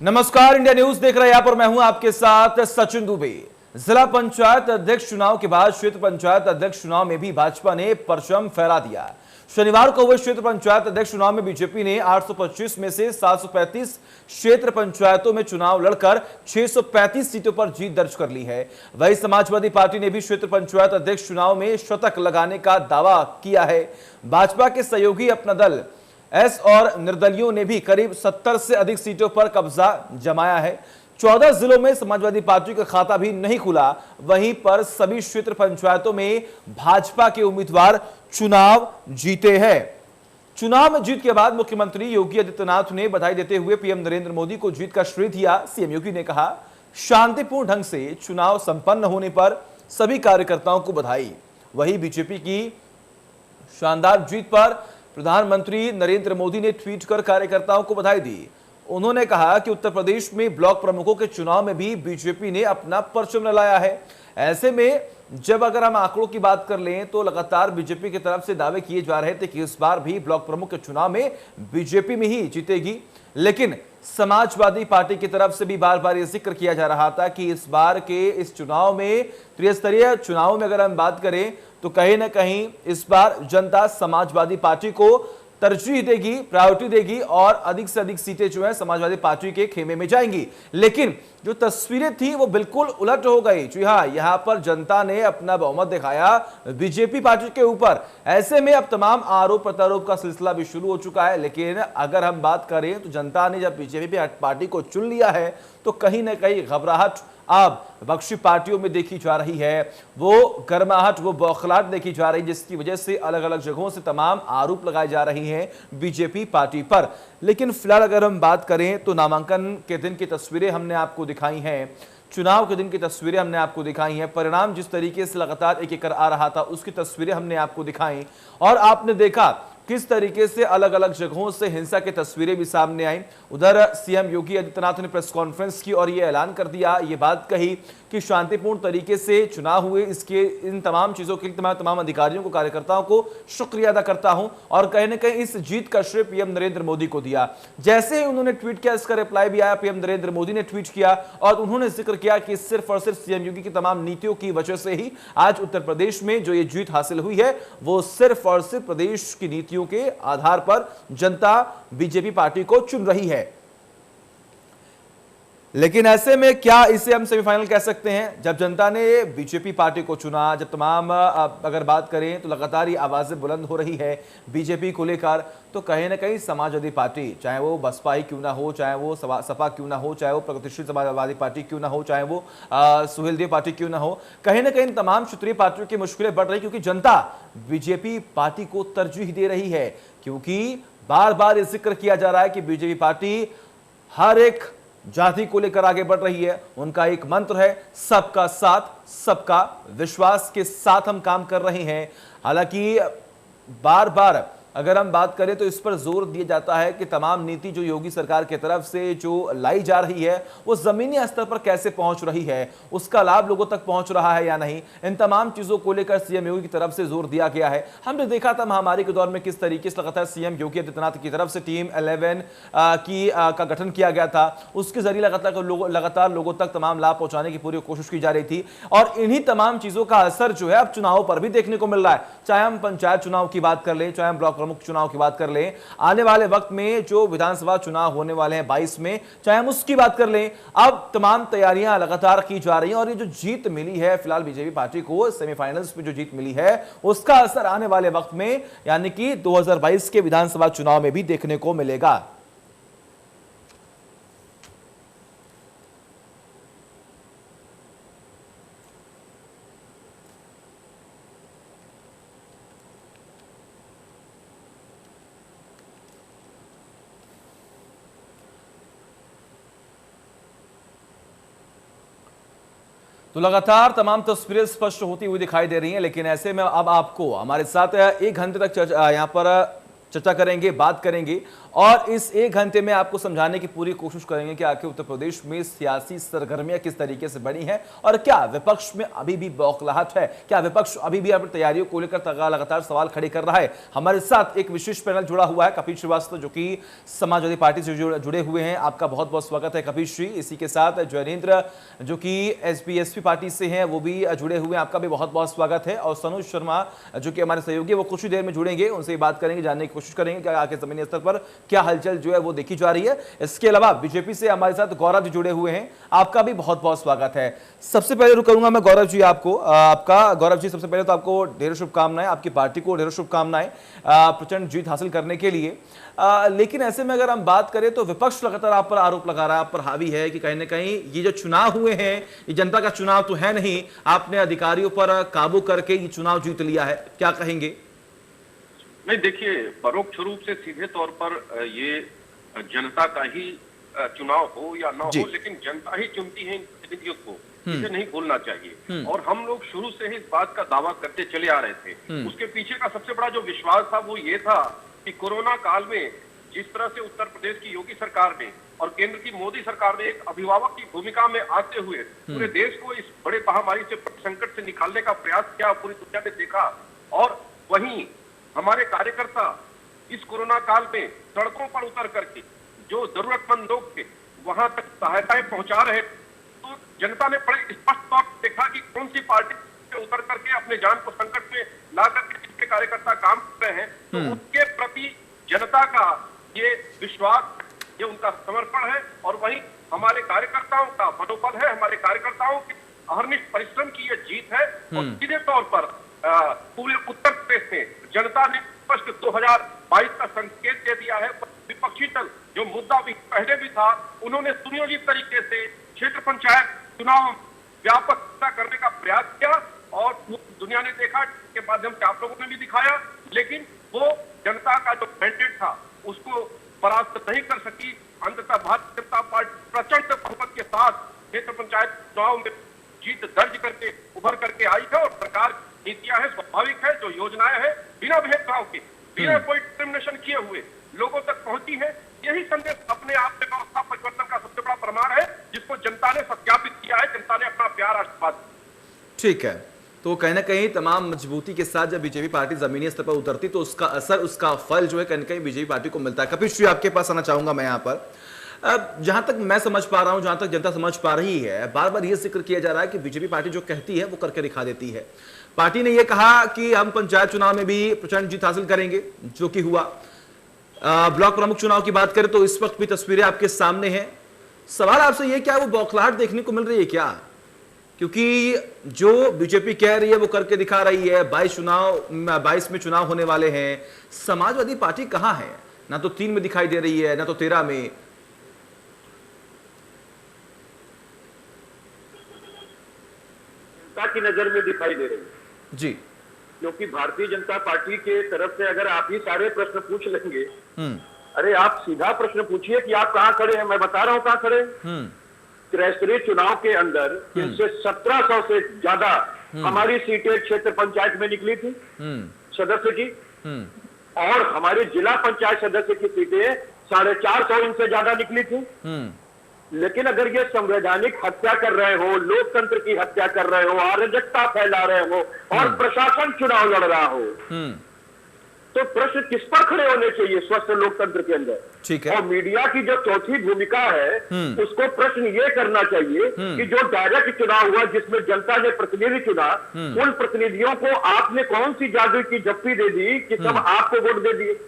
नमस्कार, India news देख रहे हैं आप और मैं हूं आपके साथ सचिन दुबे। जिला पंचायत अध्यक्ष चुनाव के बाद क्षेत्र पंचायत अध्यक्ष चुनाव में भी भाजपा ने परचम फहरा दिया। शनिवार को हुए क्षेत्र पंचायत अध्यक्ष चुनाव में बीजेपी ने 825 में से 735 क्षेत्र पंचायतों में चुनाव लड़कर 635 सीटों पर जीत दर्ज कर ली है। वहीं समाजवादी पार्टी ने भी क्षेत्र पंचायत अध्यक्ष चुनाव में शतक लगाने का दावा किया है। भाजपा के सहयोगी अपना दल एस और निर्दलियों ने भी करीब 70 से अधिक सीटों पर कब्जा जमाया है। 14 जिलों में समाजवादी पार्टी का खाता भी नहीं खुला। वहीं पर सभी क्षेत्र पंचायतों में भाजपा के उम्मीदवार चुनाव जीते हैं। चुनाव में जीत के बाद मुख्यमंत्री योगी आदित्यनाथ ने बधाई देते हुए पीएम नरेंद्र मोदी को जीत का श्रेय दिया। सीएम योगी ने कहा, शांतिपूर्ण ढंग से चुनाव संपन्न होने पर सभी कार्यकर्ताओं को बधाई। वहीं बीजेपी की शानदार जीत पर प्रधानमंत्री नरेंद्र मोदी ने ट्वीट कर कार्यकर्ताओं को बधाई दी। उन्होंने कहा कि उत्तर प्रदेश में ब्लॉक प्रमुखों के चुनाव में भी बीजेपी ने अपना परचम लहराया है। ऐसे में जब अगर हम आंकड़ों की बात कर लें तो लगातार बीजेपी की तरफ से दावे किए जा रहे थे कि इस बार भी ब्लॉक प्रमुख के चुनाव में बीजेपी में ही जीतेगी, लेकिन समाजवादी पार्टी की तरफ से भी बार बार यह जिक्र किया जा रहा था कि इस बार के इस चुनाव में, त्रिस्तरीय चुनाव में अगर हम बात करें तो कहीं ना कहीं इस बार जनता समाजवादी पार्टी को तरजीह देगी, प्रायोरिटी देगी और अधिक से अधिक सीटें जो है समाजवादी पार्टी के खेमे में जाएंगी। लेकिन जो तस्वीरें थी वो बिल्कुल उलट हो गई। जी हाँ, यहां पर जनता ने अपना बहुमत दिखाया बीजेपी पार्टी के ऊपर। ऐसे में अब तमाम आरोप प्रत्यारोप का सिलसिला भी शुरू हो चुका है। लेकिन अगर हम बात करें तो जनता ने जब बीजेपी पार्टी को चुन लिया है तो कहीं ना कहीं घबराहट अब विपक्षी पार्टियों में देखी जा रही है। वो गर्माहट, वो बौखलाहट देखी जा रही है, जिसकी वजह से अलग अलग जगहों से तमाम आरोप लगाए जा रहे हैं बीजेपी पार्टी पर। लेकिन फिलहाल अगर हम बात करें तो नामांकन के दिन की तस्वीरें हमने आपको दिखाई हैं, चुनाव के दिन की तस्वीरें हमने आपको दिखाई हैं, परिणाम जिस तरीके से लगातार एक एक कर आ रहा था उसकी तस्वीरें हमने आपको दिखाई और आपने देखा किस तरीके से अलग अलग जगहों से हिंसा की तस्वीरें भी सामने आई। उधर सीएम योगी आदित्यनाथ ने प्रेस कॉन्फ्रेंस की और यह ऐलान कर दिया, ये बात कही कि शांतिपूर्ण तरीके से चुनाव हुए। इसके इन तमाम चीजों के लिए तमाम अधिकारियों को, कार्यकर्ताओं को शुक्रिया अदा करता हूं और कहीं ना कहीं इस जीत का श्रेय पीएम नरेंद्र मोदी को दिया। जैसे ही उन्होंने ट्वीट किया, इसका रिप्लाई भी आया, पीएम नरेंद्र मोदी ने ट्वीट किया और उन्होंने जिक्र किया कि सिर्फ और सिर्फ सीएम योगी की तमाम नीतियों की वजह से ही आज उत्तर प्रदेश में जो ये जीत हासिल हुई है वो सिर्फ और सिर्फ प्रदेश की नीतियों के आधार पर जनता बीजेपी पार्टी को चुन रही है। लेकिन ऐसे में क्या इसे हम सेमीफाइनल कह सकते हैं? जब जनता ने बीजेपी पार्टी को चुना, जब तमाम अगर बात करें तो लगातार ये आवाजें बुलंद हो रही है बीजेपी को लेकर, तो कहीं ना कहीं समाजवादी पार्टी, चाहे वो बसपा ही क्यों ना हो, चाहे वो सपा क्यों ना हो, चाहे वो प्रगतिशील समाजवादी पार्टी क्यों ना हो, चाहे वो सुहेलदेव पार्टी क्यों ना हो, कहीं ना कहीं तमाम क्षेत्रीय पार्टियों की मुश्किलें बढ़ रही, क्योंकि जनता बीजेपी पार्टी को तरजीह दे रही है। क्योंकि बार बार ये जिक्र किया जा रहा है कि बीजेपी पार्टी हर एक जाति को लेकर आगे बढ़ रही है। उनका एक मंत्र है, सबका साथ सबका विश्वास के साथ हम काम कर रहे हैं। हालांकि बार बार अगर हम बात करें तो इस पर जोर दिया जाता है कि तमाम नीति जो योगी सरकार की तरफ से जो लाई जा रही है वो जमीनी स्तर पर कैसे पहुंच रही है, उसका लाभ लोगों तक पहुंच रहा है या नहीं, इन तमाम चीजों को लेकर सीएम योगी की तरफ से जोर दिया गया है। हमने देखा था महामारी के दौर में किस तरीके से लगातार सीएम योगी आदित्यनाथ की तरफ से टीम 11 का गठन किया गया था। उसके जरिए लगातार लोगों तक तमाम लाभ पहुंचाने की पूरी कोशिश की जा रही थी और इन्हीं तमाम चीजों का असर जो है अब चुनाव पर भी देखने को मिल रहा है। चाहे हम पंचायत चुनाव की बात कर लें, चाहे हम ब्लॉक प्रमुख चुनाव की बात कर लें, आने वाले वक्त में जो विधानसभा चुनाव होने वाले हैं 22 में, चाहे हम उसकी बात कर लें, अब तमाम तैयारियां लगातार की जा रही हैं और ये जो जीत मिली है फिलहाल बीजेपी पार्टी को सेमीफाइनल्स में जो जीत मिली है उसका असर आने वाले वक्त में यानी कि 2022 के विधानसभा चुनाव में भी देखने को मिलेगा। तो लगातार तमाम तस्वीरें स्पष्ट होती हुई दिखाई दे रही हैं। लेकिन ऐसे में अब आपको हमारे साथ 1 घंटे तक यहाँ पर चर्चा करेंगे, बात करेंगे और इस 1 घंटे में आपको समझाने की पूरी कोशिश करेंगे कि आखिर उत्तर प्रदेश में सियासी सरगर्मियां किस तरीके से बढ़ी हैं और क्या विपक्ष में अभी भी बौखलाहट है, क्या विपक्ष अभी भी अपनी तैयारियों को लेकर लगातार सवाल खड़े कर रहा है। हमारे साथ एक विशेष पैनल जुड़ा हुआ है, कपिल श्रीवास्तव जो कि समाजवादी पार्टी से जुड़े हुए हैं। आपका बहुत बहुत स्वागत है कपिल श्री। इसी के साथ जयनेंद्र जो कि एसपी पार्टी से हैं वो भी जुड़े हुए हैं, आपका भी बहुत बहुत स्वागत है। और सनोज शर्मा जो कि हमारे सहयोगी वो कुछ ही देर में जुड़ेंगे, उनसे बात करेंगे, जानने की कोशिश करेंगे कि आगे जमीनी स्तर पर क्या हलचल जो है वो देखी जा रही है। इसके अलावा बीजेपी से हमारे साथ गौरव जी जुड़े हुए हैं, आपका भी बहुत बहुत स्वागत है। सबसे पहले रुक करूंगा मैं गौरव जी आपको, आपका गौरव जी सबसे पहले तो आपको ढेर शुभकामनाएं, आपकी पार्टी को ढेर शुभकामनाएं प्रचंड जीत हासिल करने के लिए। लेकिन ऐसे में अगर हम बात करें तो विपक्ष लगातार आप पर आरोप लगा रहा है, आप पर हावी है कि कहीं ना कहीं ये जो चुनाव हुए हैं ये जनता का चुनाव तो है नहीं, आपने अधिकारियों पर काबू करके ये चुनाव जीत लिया है, क्या कहेंगे? नहीं, देखिए, परोक्ष रूप से सीधे तौर पर ये जनता का ही चुनाव हो या ना हो, लेकिन जनता ही चुनती है इन प्रतिनिधियों को, इसे नहीं भूलना चाहिए। और हम लोग शुरू से ही इस बात का दावा करते चले आ रहे थे। उसके पीछे का सबसे बड़ा जो विश्वास था वो ये था कि कोरोना काल में जिस तरह से उत्तर प्रदेश की योगी सरकार ने और केंद्र की मोदी सरकार ने एक अभिभावक की भूमिका में आते हुए पूरे देश को इस बड़े महामारी से, संकट से निकालने का प्रयास किया, पूरी दुनिया ने देखा। और वहीं हमारे कार्यकर्ता इस कोरोना काल में सड़कों पर उतर करके जो जरूरतमंद लोग थे वहां तक सहायताएं पहुंचा रहे, तो जनता ने बड़े स्पष्ट तौर पर देखा कि कौन सी पार्टी से उतर करके अपने जान को संकट में ला करके जिसके कार्यकर्ता काम कर रहे हैं, तो उनके प्रति जनता का ये विश्वास, ये उनका समर्पण है। और वहीं हमारे कार्यकर्ताओं का मनोबल है, हमारे कार्यकर्ताओं के अहर्निश परिश्रम की ये जीत है। और सीधे तौर पर पूरे उत्तर प्रदेश में जनता ने स्पष्ट 2022 का संकेत दे दिया है। विपक्षी दल जो मुद्दा भी पहले भी था, उन्होंने सुनियोजित तरीके से क्षेत्र पंचायत चुनाव व्यापकता करने का प्रयास किया और दुनिया ने देखा, के माध्यम से आप लोगों ने भी दिखाया, लेकिन वो जनता का जो मैंडेट था उसको परास्त नहीं कर सकी। अंततः भारतीय जनता पार्टी प्रचंड बहुमत के साथ क्षेत्र पंचायत चुनाव में जीत दर्ज करके उभर करके आई है। और सरकार नीतियां है, स्वाभाविक है, जो योजनाएं हैं बिना भेदभाव के, बिना कोई डिस्क्रिमिनेशन किए हुए लोगों तक पहुंची है। यही संदेश अपने आप में व्यवस्था परिवर्तन का सबसे बड़ा प्रमाण है, जिसको जनता ने सत्यापित किया है, जनता ने अपना प्यार आशीर्वाद। ठीक है, तो कहीं ना कहीं तमाम मजबूती के साथ जब बीजेपी पार्टी जमीनी स्तर पर उतरती तो उसका असर, उसका फल जो है कहीं ना कहीं बीजेपी पार्टी को मिलता है। कपिल श्री आपके पास आना चाहूंगा मैं यहाँ पर। जहां तक मैं समझ पा रहा हूं, जहां तक जनता समझ पा रही है, बार बार यह जिक्र किया जा रहा है कि बीजेपी पार्टी जो कहती है वो करके दिखा देती है। पार्टी ने यह कहा कि हम पंचायत चुनाव में भी प्रचंड जीत हासिल करेंगे, जो कि हुआ। ब्लॉक प्रमुख चुनाव की बात करें तो इस वक्त भी तस्वीरें आपके सामने हैं। सवाल आपसे यह क्या वो बौखलाहट देखने को मिल रही है क्या? क्योंकि जो बीजेपी कह रही है वो करके दिखा रही है। 22 में चुनाव होने वाले हैं, समाजवादी पार्टी कहां है? ना तो 3 में दिखाई दे रही है, ना तो 13 में। की नजर में दिखाई दे रही है जी, क्योंकि भारतीय जनता पार्टी के तरफ से अगर आप ही सारे प्रश्न पूछ लेंगे, अरे आप सीधा प्रश्न पूछिए कि आप कहां खड़े हैं, मैं बता रहा हूं कहां खड़े। त्रिस्तरीय चुनाव के अंदर इनसे 1700 से ज्यादा हमारी सीटें क्षेत्र पंचायत में निकली थी सदस्य की, और हमारे जिला पंचायत सदस्य की सीटें 450 इनसे ज्यादा निकली थी। लेकिन अगर ये संवैधानिक हत्या कर रहे हो, लोकतंत्र की हत्या कर रहे हो, अराजकता फैला रहे हो और प्रशासन चुनाव लड़ रहा हो, तो प्रश्न किस पर खड़े होने चाहिए स्वस्थ लोकतंत्र के अंदर? ठीक है। और मीडिया की जो चौथी भूमिका है उसको प्रश्न ये करना चाहिए कि जो डायरेक्ट चुनाव हुआ जिसमें जनता ने प्रतिनिधि चुना, उन प्रतिनिधियों को आपने कौन सी जादू की झप्पी दे दी कि सब आपको वोट दे दिए?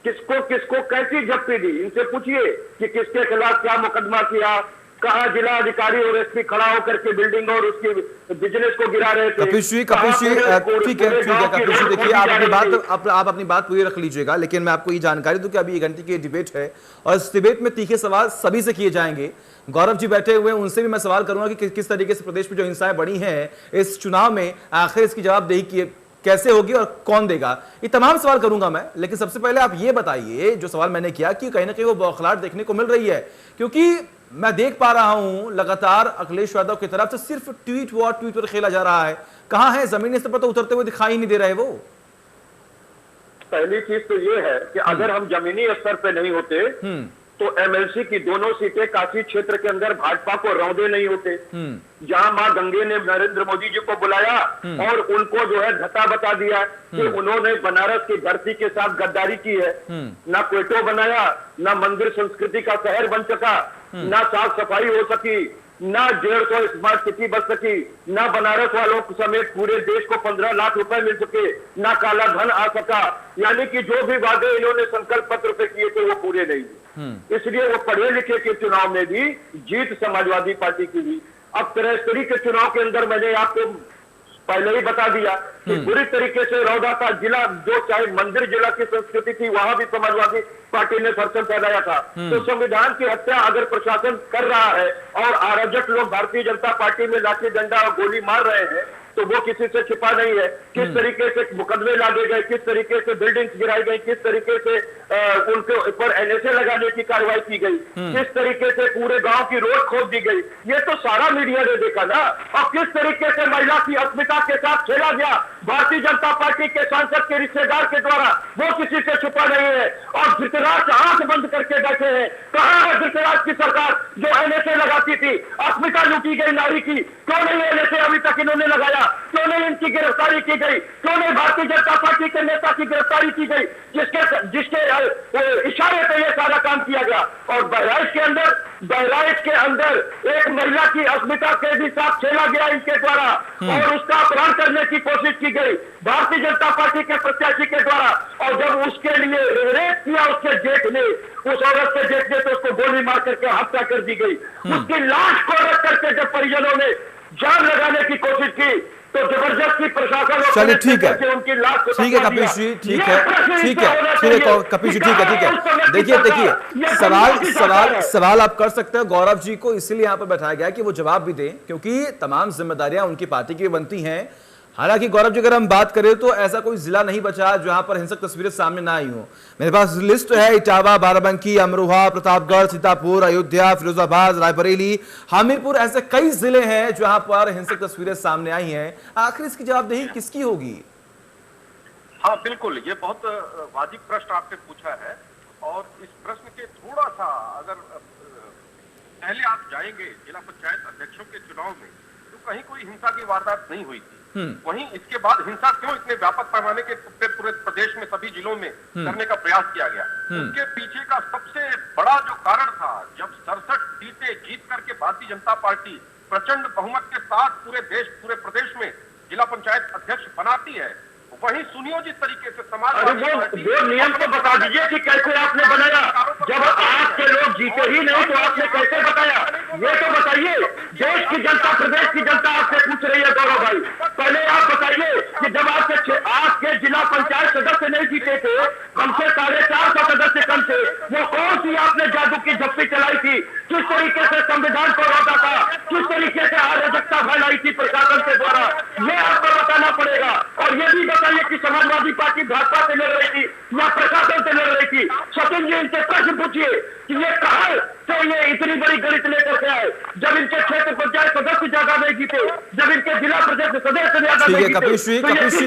किसको किसको कैसी झप्पी दी? इनसे पूछिए कि किसके खिलाफ क्या मुकदमा किया, कहा जिला अधिकारी और एसपी खड़ा होकर के बिल्डिंग और उसकी बिजनेस को गिरा रहे थे। कपिल श्री, ठीक है कपिल श्री, देखिए आप अपनी बात पूरी रख लीजिएगा, लेकिन मैं आपको ये जानकारी दूं कि अभी 1 घंटे की डिबेट है और इस डिबेट में तीखे सवाल सभी से किए जाएंगे। गौरव जी बैठे हुए हैं, उनसे भी मैं सवाल करूंगा कि किस तरीके से प्रदेश में जो हिंसाएं बढ़ी हैं इस चुनाव में, आखिर इसकी जवाबदेही कैसे होगी और कौन देगा, ये तमाम सवाल करूंगा मैं। लेकिन सबसे पहले आप ये बताइए, जो सवाल मैंने किया कि कहीं ना कहीं वो बौखलाहट देखने को मिल रही है, क्योंकि मैं देख पा रहा हूं लगातार अखिलेश यादव की तरफ से सिर्फ ट्वीट पर खेला जा रहा है। कहां है जमीनी स्तर पर? तो उतरते हुए दिखाई नहीं दे रहे वो। पहली चीज तो ये है कि अगर हम जमीनी स्तर पे नहीं होते तो एमएलसी की दोनों सीटें काशी क्षेत्र के अंदर भाजपा को रौंदे नहीं होते। जहां मां गंगे ने नरेंद्र मोदी जी को बुलाया और उनको जो है धता बता दिया कि उन्होंने बनारस की धरती के साथ गद्दारी की है, ना क्वेटो बनाया, ना मंदिर संस्कृति का शहर बन सका, ना साफ सफाई हो सकी, ना 150 स्मार्ट सिटी बन सकी, ना बनारस वालों समेत पूरे देश को 15 लाख रुपए मिल सके, ना काला धन आ सका। यानी कि जो भी वादे इन्होंने संकल्प पत्र पे किए थे वो पूरे नहीं हुए। इसलिए वो पढ़े लिखे के चुनाव में भी जीत समाजवादी पार्टी की हुई। अब त्रिस्तरीय के चुनाव के अंदर मैंने आपको पहले ही बता दिया कि बुरी तरीके से रौदा का जिला, जो चाहे मंदिर जिला की संस्कृति थी, वहां भी समाजवादी पार्टी ने परचम फहराया था। तो संविधान की हत्या अगर प्रशासन कर रहा है और अराजक लोग भारतीय जनता पार्टी में लाठी डंडा और गोली मार रहे हैं तो वो किसी से छिपा नहीं है। किस तरीके से मुकदमे लादे गए, किस तरीके से बिल्डिंग्स गिराई गई, किस तरीके से उनके ऊपर एनएसए लगाने की कार्रवाई की गई, किस तरीके से पूरे गांव की रोड खोद दी गई, ये तो सारा मीडिया ने देखा ना। और किस तरीके से महिला की अस्मिता के साथ खेला गया भारतीय जनता पार्टी के सांसद के रिश्तेदार के द्वारा, वो किसी से छुपा नहीं है। और धृतराज आंख बंद करके बैठे हैं। कहां है धृतराज की सरकार जो एनएसए लगाती थी? अस्मिता लूटी गई नारी की, क्यों नहीं एनएसए अभी तक इन्होंने लगाया? क्यों नहीं इनकी गिरफ्तारी की गई? क्यों नहीं भारतीय जनता पार्टी के नेता की गिरफ्तारी की गई जिसके इशारे पे ये सारा काम किया गया? और बहराइच के अंदर एक महिला की अस्मिता के भी साथ खेला गया इनके द्वारा और उसका अपहरण करने की कोशिश की गई भारतीय जनता पार्टी के प्रत्याशी के द्वारा। और जब उसके लिए रेप किया उसके जेठ ने, उस औरत के जेठ ने, तो उसको गोली मार करके हत्या कर दी गई। उसकी लाश को रख करके जब परिजनों ने जान लगाने की कोशिश की तो जबरदस्ती प्रशासन, चलिए ठीक है, उनकी लाश को ठीक है कपिल जी, ठीक है कपिल जी, ठीक है। देखिए सवाल आप कर सकते हैं गौरव जी को, इसीलिए यहाँ पर बैठाया गया कि वो जवाब भी दें, क्योंकि तमाम जिम्मेदारियां उनकी पार्टी की बनती हैं। हालांकि गौरव जी अगर हम बात करें तो ऐसा कोई जिला नहीं बचा जहां पर हिंसक तस्वीरें सामने ना आई हो। मेरे पास लिस्ट है, इटावा, बाराबंकी, अमरोहा, प्रतापगढ़, सीतापुर, अयोध्या, फिरोजाबाद, रायबरेली, हमीरपुर, ऐसे कई जिले हैं जहां पर हिंसक तस्वीरें सामने आई हैं। आखिर इसकी जवाबदेही किसकी होगी? हाँ बिल्कुल, ये बहुत वाजिब प्रश्न आपने पूछा है। और इस प्रश्न के थोड़ा सा अगर पहले आप जाएंगे जिला पंचायत अध्यक्षों के चुनाव में, तो कहीं कोई हिंसा की वारदात नहीं हुई थी। वहीं इसके बाद हिंसा क्यों इतने व्यापक पैमाने के पूरे प्रदेश में सभी जिलों में करने का प्रयास किया गया? उसके पीछे का सबसे बड़ा जो कारण था, जब 67 सीटें जीत करके भारतीय जनता पार्टी प्रचंड बहुमत के साथ पूरे प्रदेश में जिला पंचायत अध्यक्ष बनाती है, वहीं सुनियोजित तरीके से समाज वो नियम तो बता दीजिए कि कैसे आपने बनाया। जब आपके लोग जीते ही नहीं तो आपने कैसे बताया, ये तो बताइए। देश की जनता, प्रदेश की जनता आपसे पूछ रही है गौरव भाई, पहले आप बताइए कि जब आपके जिला पंचायत सदस्य नहीं जीते थे, कम से 450 सदस्य कम थे, वो कौन सी आपने जादू की झप्पी चलाई थी? किस तरीके से संविधान को रोका था? किस तरीके से अराजकता फैलाई थी प्रशासन के द्वारा? ये आपको बताना पड़ेगा। और ये भी बताइए कि समाजवादी पार्टी भाजपा से लड़ रही थी या प्रशासन से लड़ रही थी? सचिन जी इनसे प्रश्न पूछिए कि ये कहां से ये इतनी बड़ी गणित लेकर के आए, जब इनके क्षेत्र पंचायत सदस्य ज्यादा नहीं जीते, जब इनके जिला परिषद सदस्य ज्यादा नहीं जीते। कपिल जी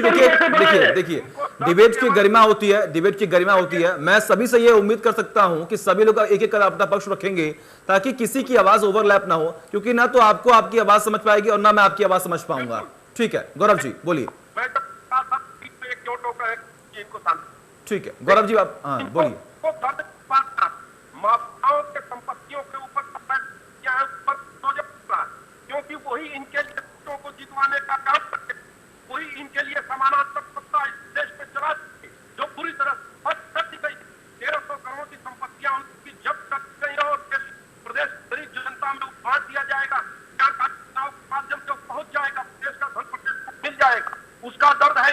देखिए डिबेट की गरिमा होती है, मैं सभी से ये उम्मीद कर सकता हूं कि सभी लोग एक एक कर अपना पक्ष रखेंगे ताकि किसी की आवाज ओवरलैप ना हो, क्योंकि ना तो आपको आपकी आवाज समझ पाएगी और ना मैं आपकी आवाज समझ पाऊंगा। ठीक है गौरव जी बोलिए। ठीक है गौरव जी आप बोलिए। माफियाओं के संपत्तियों के ऊपर क्योंकि वही इनके लिए को जितवाने का काम करते, वही इनके लिए समानांतर सत्ता इस देश में चला सके, जो पूरी तरह कर दी गई। 1300 करोड़ की संपत्तियां उनकी जब्त कर दी गई और प्रदेश गरीब जनता में बांट दिया जाएगा, क्या चुनाव के माध्यम से पहुंच जाएगा, देश का धन प्रदेश को मिल जाएगा, उसका दर्द है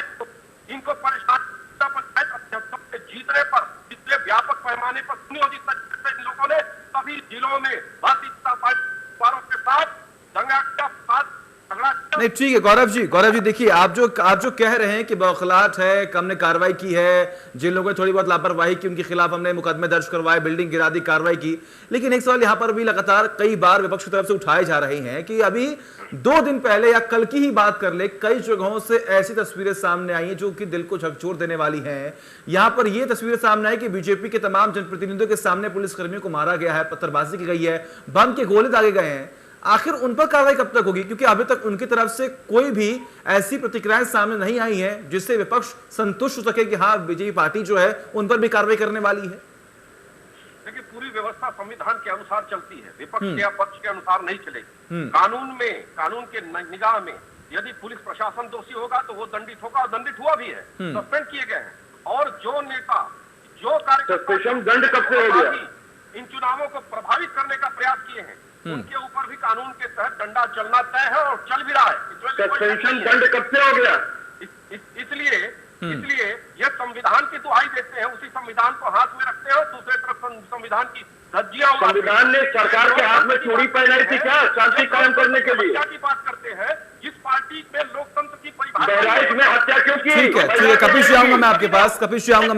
इनको। परेशान पंचायत अध्यक्षों के जीतने पर इतने व्यापक पैमाने पर सुनियोजित तरीके से इन लोगों ने सभी जिलों में भारतीय जनता पार्टी वालों के साथ दंगा का साथ तगड़ा। नहीं ठीक है गौरव जी देखिए, आप जो कह रहे हैं कि बौखलाहट है, हमने कार्रवाई की है, जिन लोगों ने थोड़ी बहुत लापरवाही की उनके खिलाफ हमने मुकदमे दर्ज करवाए, बिल्डिंग गिरा दी, कार्रवाई की, लेकिन एक सवाल यहाँ पर भी लगातार कई बार विपक्ष की तरफ से उठाए जा रहे हैं कि अभी 2 दिन पहले या कल की ही बात कर ले, कई जगहों से ऐसी तस्वीरें सामने आई हैं जो कि दिल को झकझोर देने वाली हैं। यहाँ पर ये तस्वीरें सामने आई कि बीजेपी के तमाम जनप्रतिनिधियों के सामने पुलिसकर्मियों को मारा गया है, पत्थरबाजी की गई है, बम के गोले दागे गए हैं। आखिर उन पर कार्रवाई कब तक होगी, क्योंकि अभी तक उनकी तरफ से कोई भी ऐसी प्रतिक्रियाएं सामने नहीं आई हैं जिससे विपक्ष संतुष्ट हो सके कि हाँ बीजेपी पार्टी जो है उन पर भी कार्रवाई करने वाली है। देखिए, पूरी व्यवस्था संविधान के अनुसार चलती है, विपक्ष या पक्ष के अनुसार नहीं चलेगी। कानून के निगाह में यदि पुलिस प्रशासन दोषी होगा तो वो दंडित होगा, और दंडित हुआ भी है, सस्पेंड किए गए हैं। और जो नेता, जो कार्यकर्ता दंड कब से हो गया, इन चुनावों को प्रभावित करने का प्रयास किए हैं, उनके ऊपर भी कानून के तहत डंडा चलना तय है और चल भी रहा है। सस्पेंशन दंड कब से हो गया? इसलिए यह संविधान की दुहाई देते हैं, उसी संविधान को हाथ में रखते हैं और दूसरे तरफ संविधान की धज्जियां संविधान ने सरकार के हाथ में चूड़ी पहनाई थी क्या शांति कायम करने के लिए? की बात करते हैं जिस पार्टी में लोकतंत्र की परिभाषा बहराइच में हत्या क्यों की? ठीक है कपिल जी आऊंगा मैं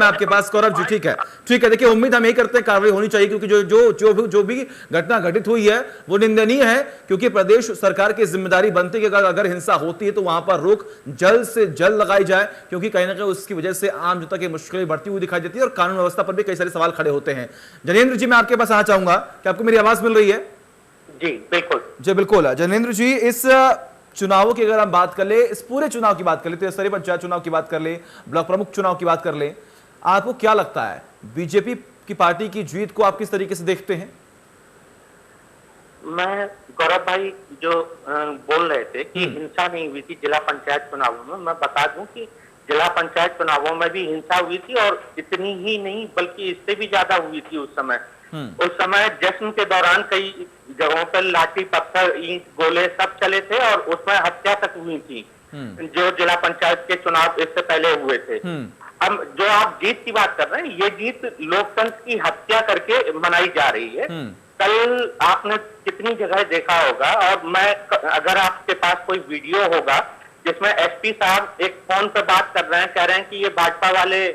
आपके पास, गौरव जी ठीक है। देखिए, उम्मीद हम यही करते हैं कार्रवाई होनी चाहिए, क्योंकि जो भी घटना घटित हुई है वो निंदनीय है, क्योंकि प्रदेश सरकार की जिम्मेदारी बनती है कि अगर हिंसा होती है तो वहां पर रोक जल्द से जल्द लगाई जाए, क्योंकि कहीं ना कहीं उसकी वजह से आम जनता की मुश्किलें बढ़ती हुई दिखाई देती है और कानून व्यवस्था पर भी कई सारे सवाल खड़े होते हैं। जनेंद्र जी, मैं आपके पास आना चाहूंगा कि आपको मेरी आवाज मिल रही है? जी बिल्कुल। जनेंद्र जी, इस चुनावों की अगर हम बात कर ले, इस पूरे चुनाव की बात कर ले, त्रिस्तरीय पंचायत चुनाव की बात कर ले, ब्लॉक प्रमुख चुनाव की बात कर ले, आपको क्या लगता है बीजेपी की पार्टी की जीत को आप किस तरीके से देखते हैं? मैं गौरव भाई जो बोल रहे थे कि हिंसा नहीं हुई थी जिला पंचायत चुनावों में, मैं बता दूं कि जिला पंचायत चुनावों में भी हिंसा हुई थी और इतनी ही नहीं बल्कि इससे भी ज्यादा हुई थी उस समय। उस समय जश्न के दौरान कई जगहों पर लाठी पत्थर ईंट गोले सब चले थे और उसमें हत्या तक हुई थी जो जिला पंचायत के चुनाव इससे पहले हुए थे। अब जो आप जीत की बात कर रहे हैं, ये जीत लोकतंत्र की हत्या करके मनाई जा रही है। कल आपने कितनी जगह देखा होगा, और मैं अगर आपके पास कोई वीडियो होगा जिसमें एसपी साहब एक फोन पे बात कर रहे हैं, कह रहे हैं कि ये भाजपा वाले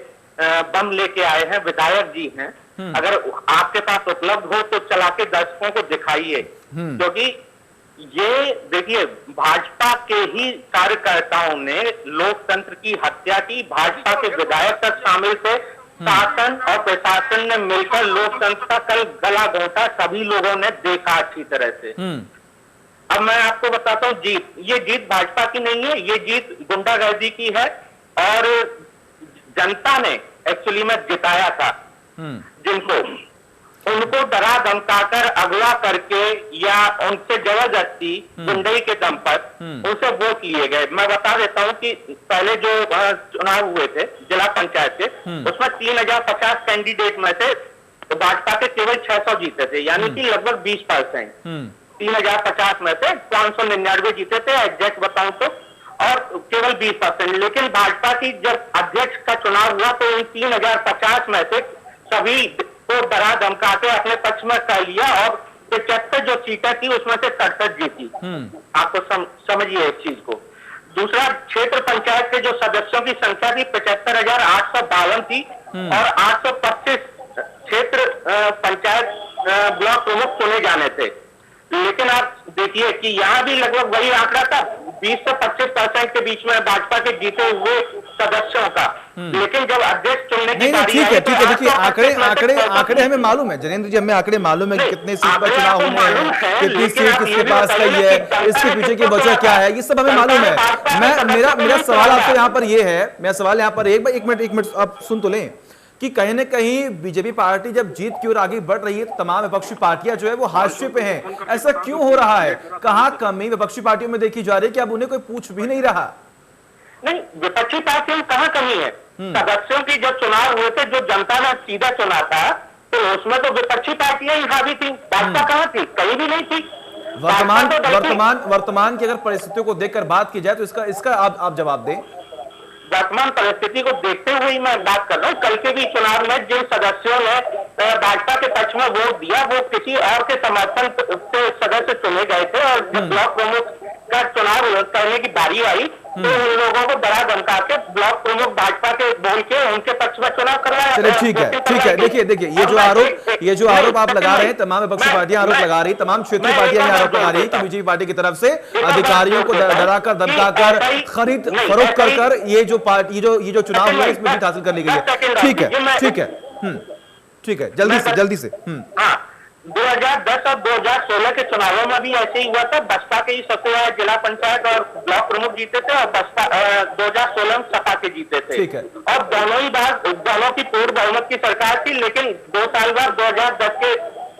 बम लेके आए हैं, विधायक जी हैं, अगर आपके पास उपलब्ध हो तो चला के दर्शकों को दिखाइए, क्योंकि ये देखिए भाजपा के ही कार्यकर्ताओं ने लोकतंत्र की हत्या की, भाजपा के विधायक तक शामिल थे, शासन और प्रशासन ने मिलकर लोकतंत्र का कल गला घोंटा, सभी लोगों ने देखा अच्छी तरह से। अब मैं आपको बताता हूँ, ये जीत भाजपा की नहीं है, ये जीत गुंडागर्दी की है और जनता ने एक्चुअली में जिताया था जिनको, उनको डरा धमकाकर अगवा करके या उनसे जबरदस्ती गुंडई के दम पर उनसे वोट लिए गए। मैं बता देता हूं कि पहले जो चुनाव हुए थे जिला पंचायत के, उसमें 3050 कैंडिडेट में से भाजपा के केवल 600 जीते थे, यानी कि लगभग 20%। 3050 में से 599 जीते थे एग्जैक्ट बताऊं तो, और केवल 20%। लेकिन भाजपा की जब अध्यक्ष का चुनाव हुआ तो इन 3050 में से सभी को डरा धमका के अपने पक्ष में कर लिया और 75 जो सीटें थी उसमें से 67 जीती। आपको समझिए इस चीज को। दूसरा, क्षेत्र पंचायत के जो सदस्यों की संख्या थी 75,852 थी और 825 क्षेत्र पंचायत ब्लॉक प्रमुख चुने जाने थे। लेकिन आप देखिए कि यहाँ भी लगभग वही आंकड़ा था, 20 से 25% के बीच में भाजपा के जीते हुए सदस्यों का। लेकिन जब अध्यक्ष चुनने की बारी आई तो देखिए आंकड़े हमें मालूम है जनेंद्र जी, हमें आंकड़े मालूम है कि कितने सीट पर चुनाव होने हैं, कितनी सीट किसके पास गई है, इसके पीछे की वजह क्या है, ये सब हमें मालूम है। मेरा सवाल आपसे यहाँ पर ये है, मेरा सवाल यहाँ पर एक मिनट आप सुन तो लें कि कहीं न कहीं बीजेपी पार्टी जब जीत की ओर आगे बढ़ रही है तो तमाम विपक्षी पार्टियां जो है वो हाशिए पे हैं। ऐसा क्यों हो रहा है? कहां कमी विपक्षी पार्टियों में देखी जा रही है कि अब उन्हें कोई पूछ भी नहीं रहा? नहीं, विपक्षी पार्टियों में कहां कमी है? सदस्यों की जब चुनाव हुए थे, जो जनता ने सीधा चुना था, तो उसमें तो विपक्षी पार्टियां ही हावी थी, भाजपा कहां थी? कहीं भी नहीं थी। वर्तमान की अगर परिस्थितियों को देखकर बात की जाए तो इसका आप जवाब दें। वर्तमान परिस्थिति को देखते हुए ही मैं बात कर रहा हूँ। कल के भी चुनाव में जिन सदस्यों ने भाजपा के पक्ष में वोट दिया वो किसी और के समर्थन से सदस्य चुने चले गए थे और जब ब्लॉक प्रमुख का चुनाव करने की बारी आई तो उन लोगों को डरा धमका के ब्लॉक प्रमुख भाजपा के बोल के उनके पक्ष में चुनाव करवाया। चलिए ठीक है, देखिए ये जो आरोप आप लगा रहे हैं, तमाम विपक्षी पार्टियां आरोप लगा रही, तमाम क्षेत्रीय पार्टियां आरोप लगा रही कि बीजेपी पार्टी की तरफ से अधिकारियों को डराकर धमकाकर खरीद फरोख्त कर ये जो चुनाव हुआ इसमें जीत हासिल कर ली गई है। ठीक है, जल्दी से 2010 और 2016 के चुनावों में भी ऐसे ही हुआ था। बसपा के ही सतुआ जिला पंचायत और ब्लॉक प्रमुख जीते थे और बसपा 2016 में सपा के जीते थे। ठीक है। और दोनों ही बार दोनों की पूर्ण बहुमत की सरकार थी, लेकिन 2 साल बाद 2010 के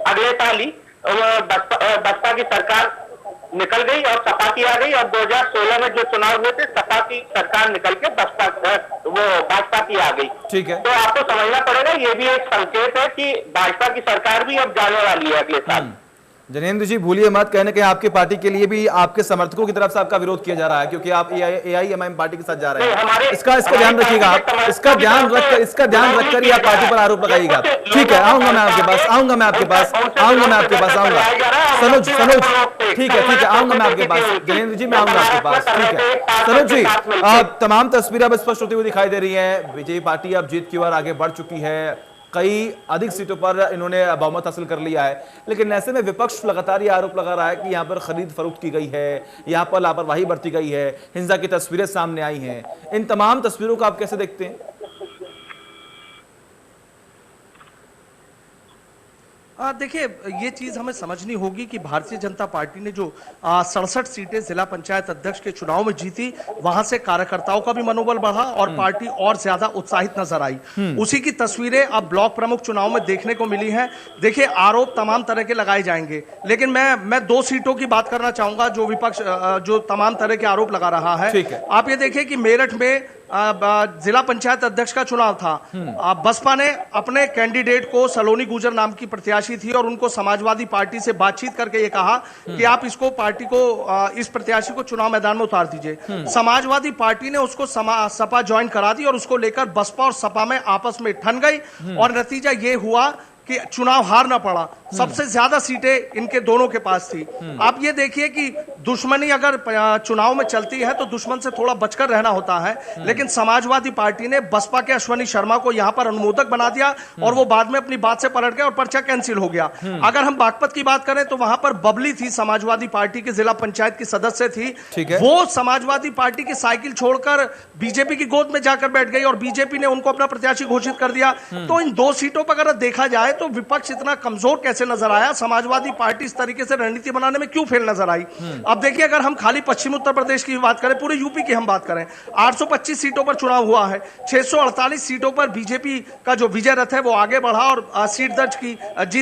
अगले साल ही बसपा की सरकार निकल गई और सपा की आ गई और 2016 में जो चुनाव हुए थे सपा की सरकार निकल के भाजपा की आ गई। ठीक है, तो आपको समझना पड़ेगा, ये भी एक संकेत है कि भाजपा की सरकार भी अब जाने वाली है अगले साल। जनेंद्र जी भूलिए मत, कहने के आपकी पार्टी के लिए भी आपके समर्थकों की तरफ से आपका विरोध किया जा रहा है क्योंकि आप AIMIM पार्टी के साथ जा रहे हैं। इसका ध्यान रखिएगा आप, इसका ध्यान रखकर ही आप पार्टी पर आरोप लगाइएगा। ठीक है, आऊंगा मैं आपके पास सनोज, ठीक है, आऊंगा मैं आपके पास। जनेंद्र जी मैं आऊंगा आपके पास। ठीक है सनोज जी, तमाम तस्वीरें अब स्पष्ट होती हुई दिखाई दे रही है। बीजेपी पार्टी अब जीत की ओर आगे बढ़ चुकी है, कई अधिक सीटों पर इन्होंने बहुमत हासिल कर लिया है, लेकिन ऐसे में विपक्ष लगातार ये आरोप लगा रहा है कि यहाँ पर खरीद फरोख्त की गई है, यहाँ पर लापरवाही बरती गई है, हिंसा की तस्वीरें सामने आई हैं। इन तमाम तस्वीरों को आप कैसे देखते हैं? देखिए, ये चीज हमें समझनी होगी कि भारतीय जनता पार्टी ने जो 67 सीटें जिला पंचायत अध्यक्ष के चुनाव में जीती, वहां से कार्यकर्ताओं का भी मनोबल बढ़ा और पार्टी और ज्यादा उत्साहित नजर आई। उसी की तस्वीरें अब ब्लॉक प्रमुख चुनाव में देखने को मिली हैं। देखिए, आरोप तमाम तरह के लगाए जाएंगे, लेकिन मैं 2 सीटों की बात करना चाहूंगा जो विपक्ष जो तमाम तरह के आरोप लगा रहा है। आप ये देखिए कि मेरठ में जिला पंचायत अध्यक्ष का चुनाव था। बसपा ने अपने कैंडिडेट को सलोनी गुजर नाम की प्रत्याशी थी और उनको समाजवादी पार्टी से बातचीत करके ये कहा कि आप इसको पार्टी को इस प्रत्याशी को चुनाव मैदान में उतार दीजिए। समाजवादी पार्टी ने उसको सपा ज्वाइन करा दी और उसको लेकर बसपा और सपा में आपस में ठन गई और नतीजा ये हुआ कि चुनाव हारना पड़ा। सबसे ज्यादा सीटें इनके दोनों के पास थी। आप ये देखिए कि दुश्मनी अगर चुनाव में चलती है तो दुश्मन से थोड़ा बचकर रहना होता है, लेकिन समाजवादी पार्टी ने बसपा के अश्वनी शर्मा को यहां पर अनुमोदक बना दिया और वो बाद में अपनी बात से पलट गए और पर्चा कैंसिल हो गया। अगर हम बागपत की बात करें तो वहां पर बबली थी, समाजवादी पार्टी की जिला पंचायत की सदस्य थी, वो समाजवादी पार्टी की साइकिल छोड़कर बीजेपी की गोद में जाकर बैठ गई और बीजेपी ने उनको अपना प्रत्याशी घोषित कर दिया। तो इन 2 सीटों पर अगर देखा जाए तो विपक्ष इतना कमजोर कैसे नजर आया, समाजवादी पार्टी इस तरीके से रणनीति बनाने में क्यों फेल नजर आई। अब देखिए, अगर हम खाली पश्चिम उत्तर प्रदेश की बात करें, पूरे यूपी की हम बात करें, 825 सीटों पर चुनाव हुआ है, 648 सीटों पर बीजेपी का जो विजय रथ है वो आगे बढ़ा और जीत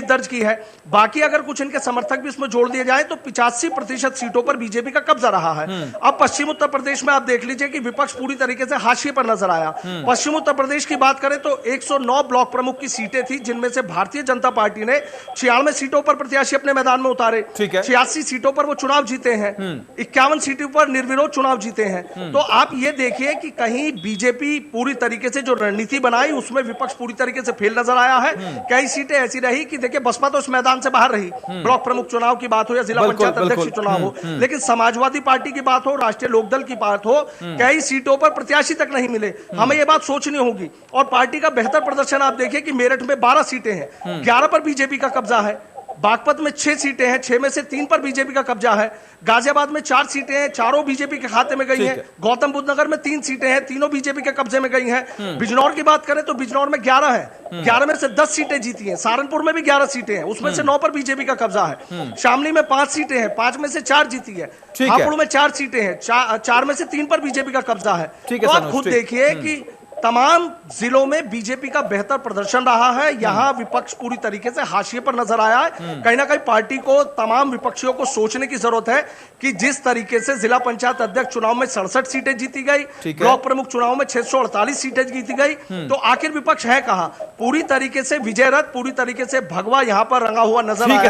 दर्ज की है। बाकी अगर कुछ इनके समर्थक भी इसमें जोड़ दिए जाए तो 85% सीटों पर बीजेपी का कब्जा रहा है। अब पश्चिम उत्तर प्रदेश में आप देख लीजिए कि विपक्ष पूरी तरीके से हाशिए पर नजर आया। पश्चिम उत्तर प्रदेश की बात करें तो 109 ब्लॉक प्रमुख की सीटें थी, जिनमें से भारतीय जनता पार्टी ने 96 सीटों पर प्रत्याशी अपने मैदान में उतारे, 86 सीटों पर वो चुनाव जीते हैं, 51 सीटों पर निर्विरोध चुनाव जीते हैं। तो आप ये देखिए कि कहीं बीजेपी पूरी तरीके से जो रणनीति बनाई उसमें विपक्ष पूरी तरीके से फेल नजर आया है। कई सीटें ऐसी रही कि देखिए, बसपा तो इस मैदान से बाहर रही, ब्लॉक प्रमुख चुनाव की बात हो या जिला पंचायत अध्यक्ष चुनाव हो, लेकिन समाजवादी पार्टी की बात हो, राष्ट्रीय लोकदल की बात हो, कई सीटों पर प्रत्याशी तक नहीं मिले। हमें यह बात सोचनी होगी। और पार्टी का बेहतर प्रदर्शन आप देखिए कि मेरठ में 12 सीटें हैं, 11 पर बीजेपी का कब्जा है, बागपत में 6 सीटें हैं, 6 में से 3 पर बीजेपी का कब्जा है, गाजियाबाद में 4 सीटें हैं, चारों बीजेपी के खाते में गई हैं, गौतम बुद्ध नगर में 3 सीटें हैं, तीनों बीजेपी के कब्जे में गई हैं। बिजनौर की बात करें तो बिजनौर में 11 है, 11 में से 10 सीटें जीती हैं। सहारनपुर में भी 11 सीटें हैं, उसमें से 9 पर बीजेपी का कब्जा है। शामली में 5 सीटें हैं, 5 में से 4 जीती है। हापुड़ में 4 सीटें हैं, 4 में से 3 पर बीजेपी का कब्जा है। तो आप खुद देखिए कि तमाम जिलों में बीजेपी का बेहतर प्रदर्शन रहा है। यहां विपक्ष पूरी तरीके से हाशिए पर नजर आया है। कहीं ना कहीं पार्टी को, तमाम विपक्षियों को सोचने की जरूरत है कि जिस तरीके से जिला पंचायत अध्यक्ष चुनाव में 67 सीटें जीती गई, ब्लॉक प्रमुख चुनाव में 648 सीटें जीती गई, तो आखिर विपक्ष है कहां? पूरी तरीके से विजय रथ, पूरी तरीके से भगवा यहां पर रंगा हुआ नजर आया है।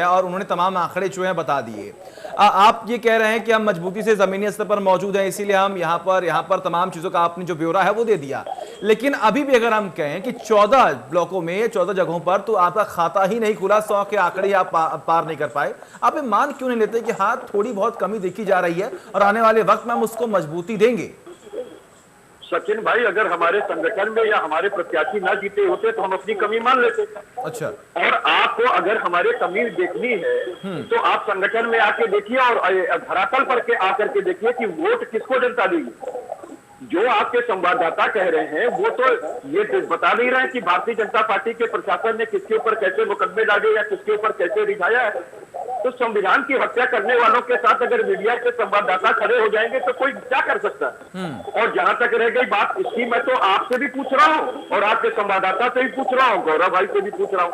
और उन्होंने तमाम आंकड़े जो है बता दिए। आप ये कह रहे हैं कि हम मजबूती से जमीनी स्तर पर मौजूद हैं, इसीलिए हम यहाँ पर तमाम चीजों का आपने जो ब्यौरा है वो दे दिया। लेकिन अभी भी अगर हम कहें कि 14 ब्लॉकों में 14 जगहों पर तो आपका खाता ही नहीं खुला, 100 के आंकड़े आप पार नहीं कर पाए, आप ये मान क्यों नहीं लेते कि हाँ थोड़ी बहुत कमी देखी जा रही है और आने वाले वक्त में हम उसको मजबूती देंगे? सचिन भाई, अगर हमारे संगठन में या हमारे प्रत्याशी ना जीते होते तो हम अपनी कमी मान लेते। अच्छा। और आपको अगर हमारे कमी देखनी है तो आप संगठन में आके देखिए और धरातल पर के आकर के देखिए कि वोट किसको जनता देगी। जो आपके संवाददाता कह रहे हैं वो तो ये बता नहीं रहे हैं कि भारतीय जनता पार्टी के प्रशासन ने किसके ऊपर कैसे मुकदमे डाले या किसके ऊपर कैसे रिझाया है। तो संविधान की हत्या करने वालों के साथ अगर मीडिया के संवाददाता खड़े हो जाएंगे तो कोई क्या कर सकता है। और जहां तक रह गई बात इसकी, मैं तो आपसे भी पूछ रहा हूं और आपके संवाददाता से भी पूछ रहा हूं, गौरव भाई से भी पूछ रहा हूं,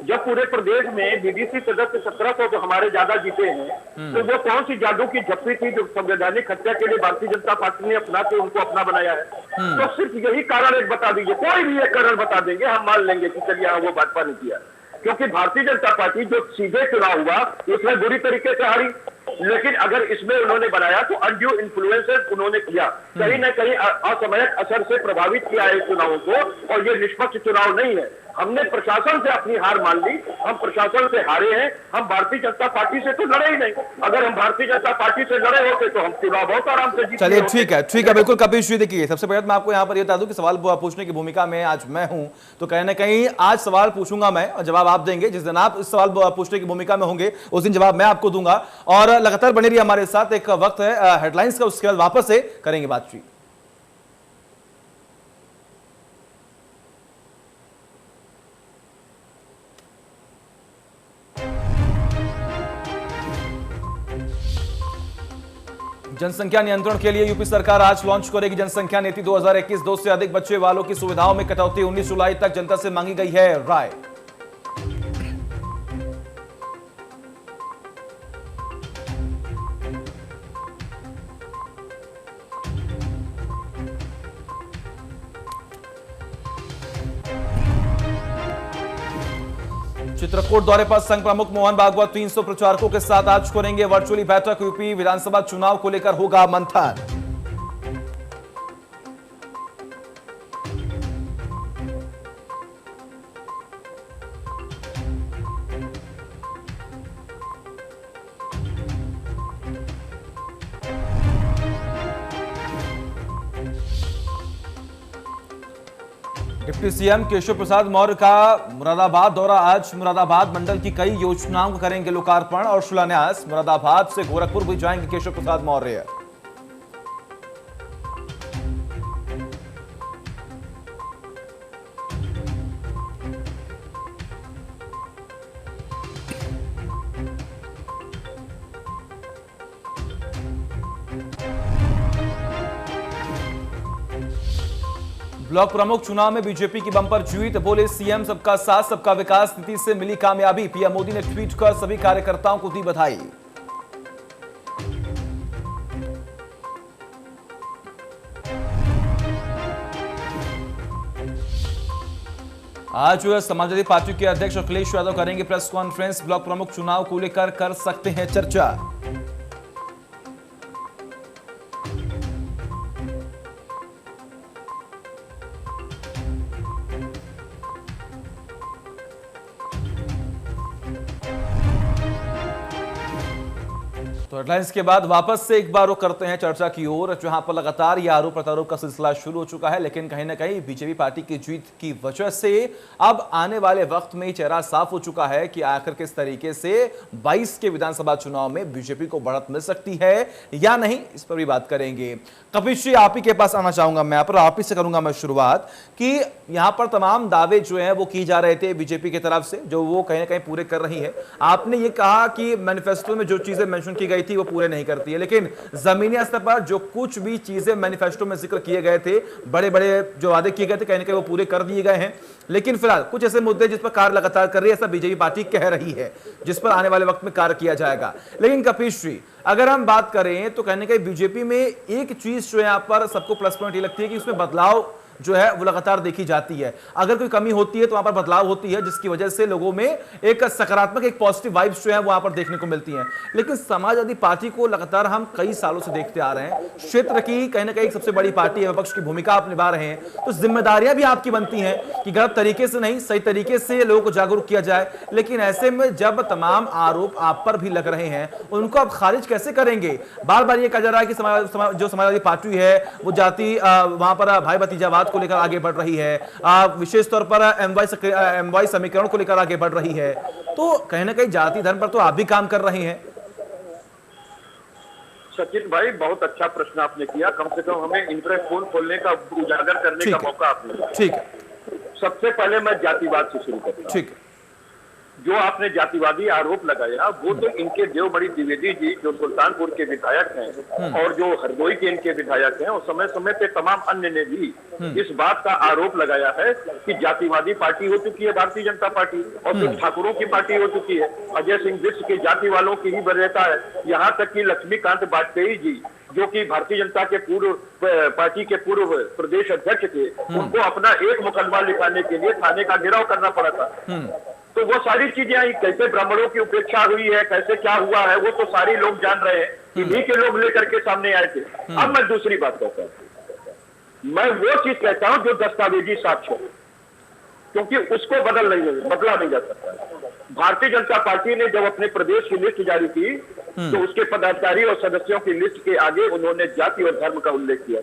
जब पूरे प्रदेश में बीडीसी सदस्य 1700 जो हमारे ज्यादा जीते हैं, तो वो कौन सी जादू की झप्पी थी जो संवैधानिक हत्या के लिए भारतीय जनता पार्टी ने अपना के उनको अपना बनाया है? तो सिर्फ यही कारण एक बता दीजिए, कोई भी एक कारण बता देंगे, हम मान लेंगे कि चलिए हाँ वो भाजपा ने किया। क्योंकि भारतीय जनता पार्टी जो सीधे चुनाव हुआ उसमें बुरी तरीके से हारी, लेकिन अगर इसमें उन्होंने बनाया तो अनड्यू इन्फ्लुएंसेस उन्होंने किया, कहीं ना कहीं असमयक असर से प्रभावित किया है चुनावों को, और ये निष्पक्ष चुनाव नहीं है। हमने प्रशासन से अपनी हार मान ली, हम प्रशासन से हारे हैं, हम भारतीय जनता पार्टी से तो लड़े ही नहीं। अगर हम भारतीय जनता पार्टी से लड़े होते तो हम चुनाव बहुत आराम से जीते। चलिए ठीक है बिल्कुल कपिश जी। देखिए सबसे पहले मैं आपको यहाँ पर ये बता दूं कि सवाल पूछने की भूमिका में आज मैं हूं, तो कहीं ना कहीं आज सवाल पूछूंगा मैं और जवाब आप देंगे। जिस दिन आप इस सवाल पूछने की भूमिका में होंगे उस दिन जवाब मैं आपको दूंगा। और लगातार बने रहिए हमारे साथ, एक वक्त है हेडलाइंस का, उसके बाद वापस से करेंगे बातचीत। जनसंख्या नियंत्रण के लिए यूपी सरकार आज लॉन्च करेगी जनसंख्या नीति 2021। 2 से अधिक बच्चे वालों की सुविधाओं में कटौती, 19 जुलाई तक जनता से मांगी गई है राय। चित्रकूट दौरे पर संघ प्रमुख मोहन भागवत 300 प्रचारकों के साथ आज करेंगे वर्चुअली बैठक। यूपी विधानसभा चुनाव को लेकर होगा मंथन। डिप्टी सीएम केशव प्रसाद मौर्य का मुरादाबाद दौरा आज। मुरादाबाद मंडल की कई योजनाओं का करेंगे लोकार्पण और शिलान्यास। मुरादाबाद से गोरखपुर भी जाएंगे केशव प्रसाद मौर्य। ब्लॉक प्रमुख चुनाव में बीजेपी की बंपर जीत, बोले सीएम सबका साथ सबका विकास नीति से मिली कामयाबी। पीएम मोदी ने ट्वीट कर सभी कार्यकर्ताओं को दी बधाई। आज समाजवादी पार्टी के अध्यक्ष अखिलेश यादव करेंगे प्रेस कॉन्फ्रेंस। ब्लॉक प्रमुख चुनाव को लेकर कर सकते हैं चर्चा। तो हेडलाइंस के बाद वापस से एक बार रुख करते हैं चर्चा की ओर, जहां पर लगातार यह आरोप प्रत्यारोप का सिलसिला शुरू हो चुका है। लेकिन कहीं ना कहीं बीजेपी पार्टी की जीत की वजह से अब आने वाले वक्त में चेहरा साफ हो चुका है कि आखिर किस तरीके से 22 के विधानसभा चुनाव में बीजेपी को बढ़त मिल सकती है या नहीं, इस पर भी बात करेंगे। कपिश जी, आप ही के पास आना चाहूंगा मैं, पर आप ही से करूंगा मैं शुरुआत कि यहां पर तमाम दावे जो है वो की जा रहे थे बीजेपी की तरफ से, जो वो कहीं ना कहीं पूरे कर रही है। आपने ये कहा कि मैनिफेस्टो में जो चीजें मेंशन की गई थी वो पूरे नहीं करती है, लेकिन जमीनी स्तर पर जो कुछ भी चीजें मैनिफेस्टो में जिक्र किए गए थे, बड़े बड़े जो वादे किए गए थे, कहीं ना कहीं वो पूरे कर दिए गए हैं। लेकिन फिलहाल कुछ ऐसे मुद्दे जिस पर कार्य लगातार कर रही है, ऐसा बीजेपी पार्टी कह रही है, जिस पर आने वाले वक्त में कार्य किया जाएगा। लेकिन कपिश जी, अगर हम बात करें तो कहने का बीजेपी में एक चीज जो यहाँ पर सबको प्लस पॉइंट ये लगती है कि उसमें बदलाव जो है वो लगातार देखी जाती है। अगर कोई कमी होती है तो वहां पर बदलाव होती है, जिसकी वजह से लोगों में एक सकारात्मक, एक पॉजिटिव वाइब्स जो है वहां पर देखने को मिलती हैं। लेकिन समाजवादी पार्टी को लगातार हम कई सालों से देखते आ रहे हैं, क्षेत्र की कहीं ना कहीं सबसे बड़ी पार्टी है, विपक्ष की भूमिका आप निभा रहे हैं, तो जिम्मेदारियां भी आपकी बनती हैं कि गलत तरीके से नहीं, सही तरीके से लोगों को जागरूक किया जाए। लेकिन ऐसे में जब तमाम आरोप आप पर भी लग रहे हैं, उनको आप खारिज कैसे करेंगे? बार बार ये कहा जा रहा है कि जो समाजवादी पार्टी है वो जाति वहां पर भाई भतीजावाद को लेकर आगे बढ़ रही है, विशेष तौर पर एमवाई समीकरण को लेकर आगे बढ़ रही है, तो कहीं ना कहीं जाति धर्म पर तो आप भी काम कर रहे हैं। सचिन भाई, बहुत अच्छा प्रश्न आपने किया। कम से कम हमें इंटरेस्ट खोलने का, उजागर करने का मौका आपने दिया। ठीक है, सबसे पहले मैं जातिवाद से शुरू करता हूं। ठीक है। जो आपने जातिवादी आरोप लगाया वो तो इनके देवबड़ी द्विवेदी जी जो सुल्तानपुर के विधायक हैं और जो हरदोई के इनके विधायक हैं, और समय समय पे तमाम अन्य ने भी इस बात का आरोप लगाया है कि जातिवादी पार्टी हो चुकी है भारतीय जनता पार्टी, और फिर ठाकुरों की पार्टी हो चुकी है। अजय सिंह विश्व के जाति वालों की ही वरीयता है। यहाँ तक कि लक्ष्मीकांत वाजपेयी जी जो कि भारतीय जनता के पूर्व पार्टी के पूर्व प्रदेश अध्यक्ष थे, उनको अपना एक मुकदमा लिखाने के लिए थाने का घेराव करना पड़ा था। तो वो सारी चीजें आई, कैसे ब्राह्मणों की उपेक्षा हुई है, कैसे क्या हुआ है, वो तो सारे लोग जान रहे हैं, इन्हीं के लोग लेकर के सामने आए थे। अब मैं दूसरी बात कहता हूँ, मैं वो चीज कहता हूँ जो दस्तावेजी साक्ष्य है, क्योंकि उसको बदला नहीं जा सकता। भारतीय जनता पार्टी ने जब अपने प्रदेश की लिस्ट जारी की तो उसके पदाधिकारी और सदस्यों की लिस्ट के आगे उन्होंने जाति और धर्म का उल्लेख किया।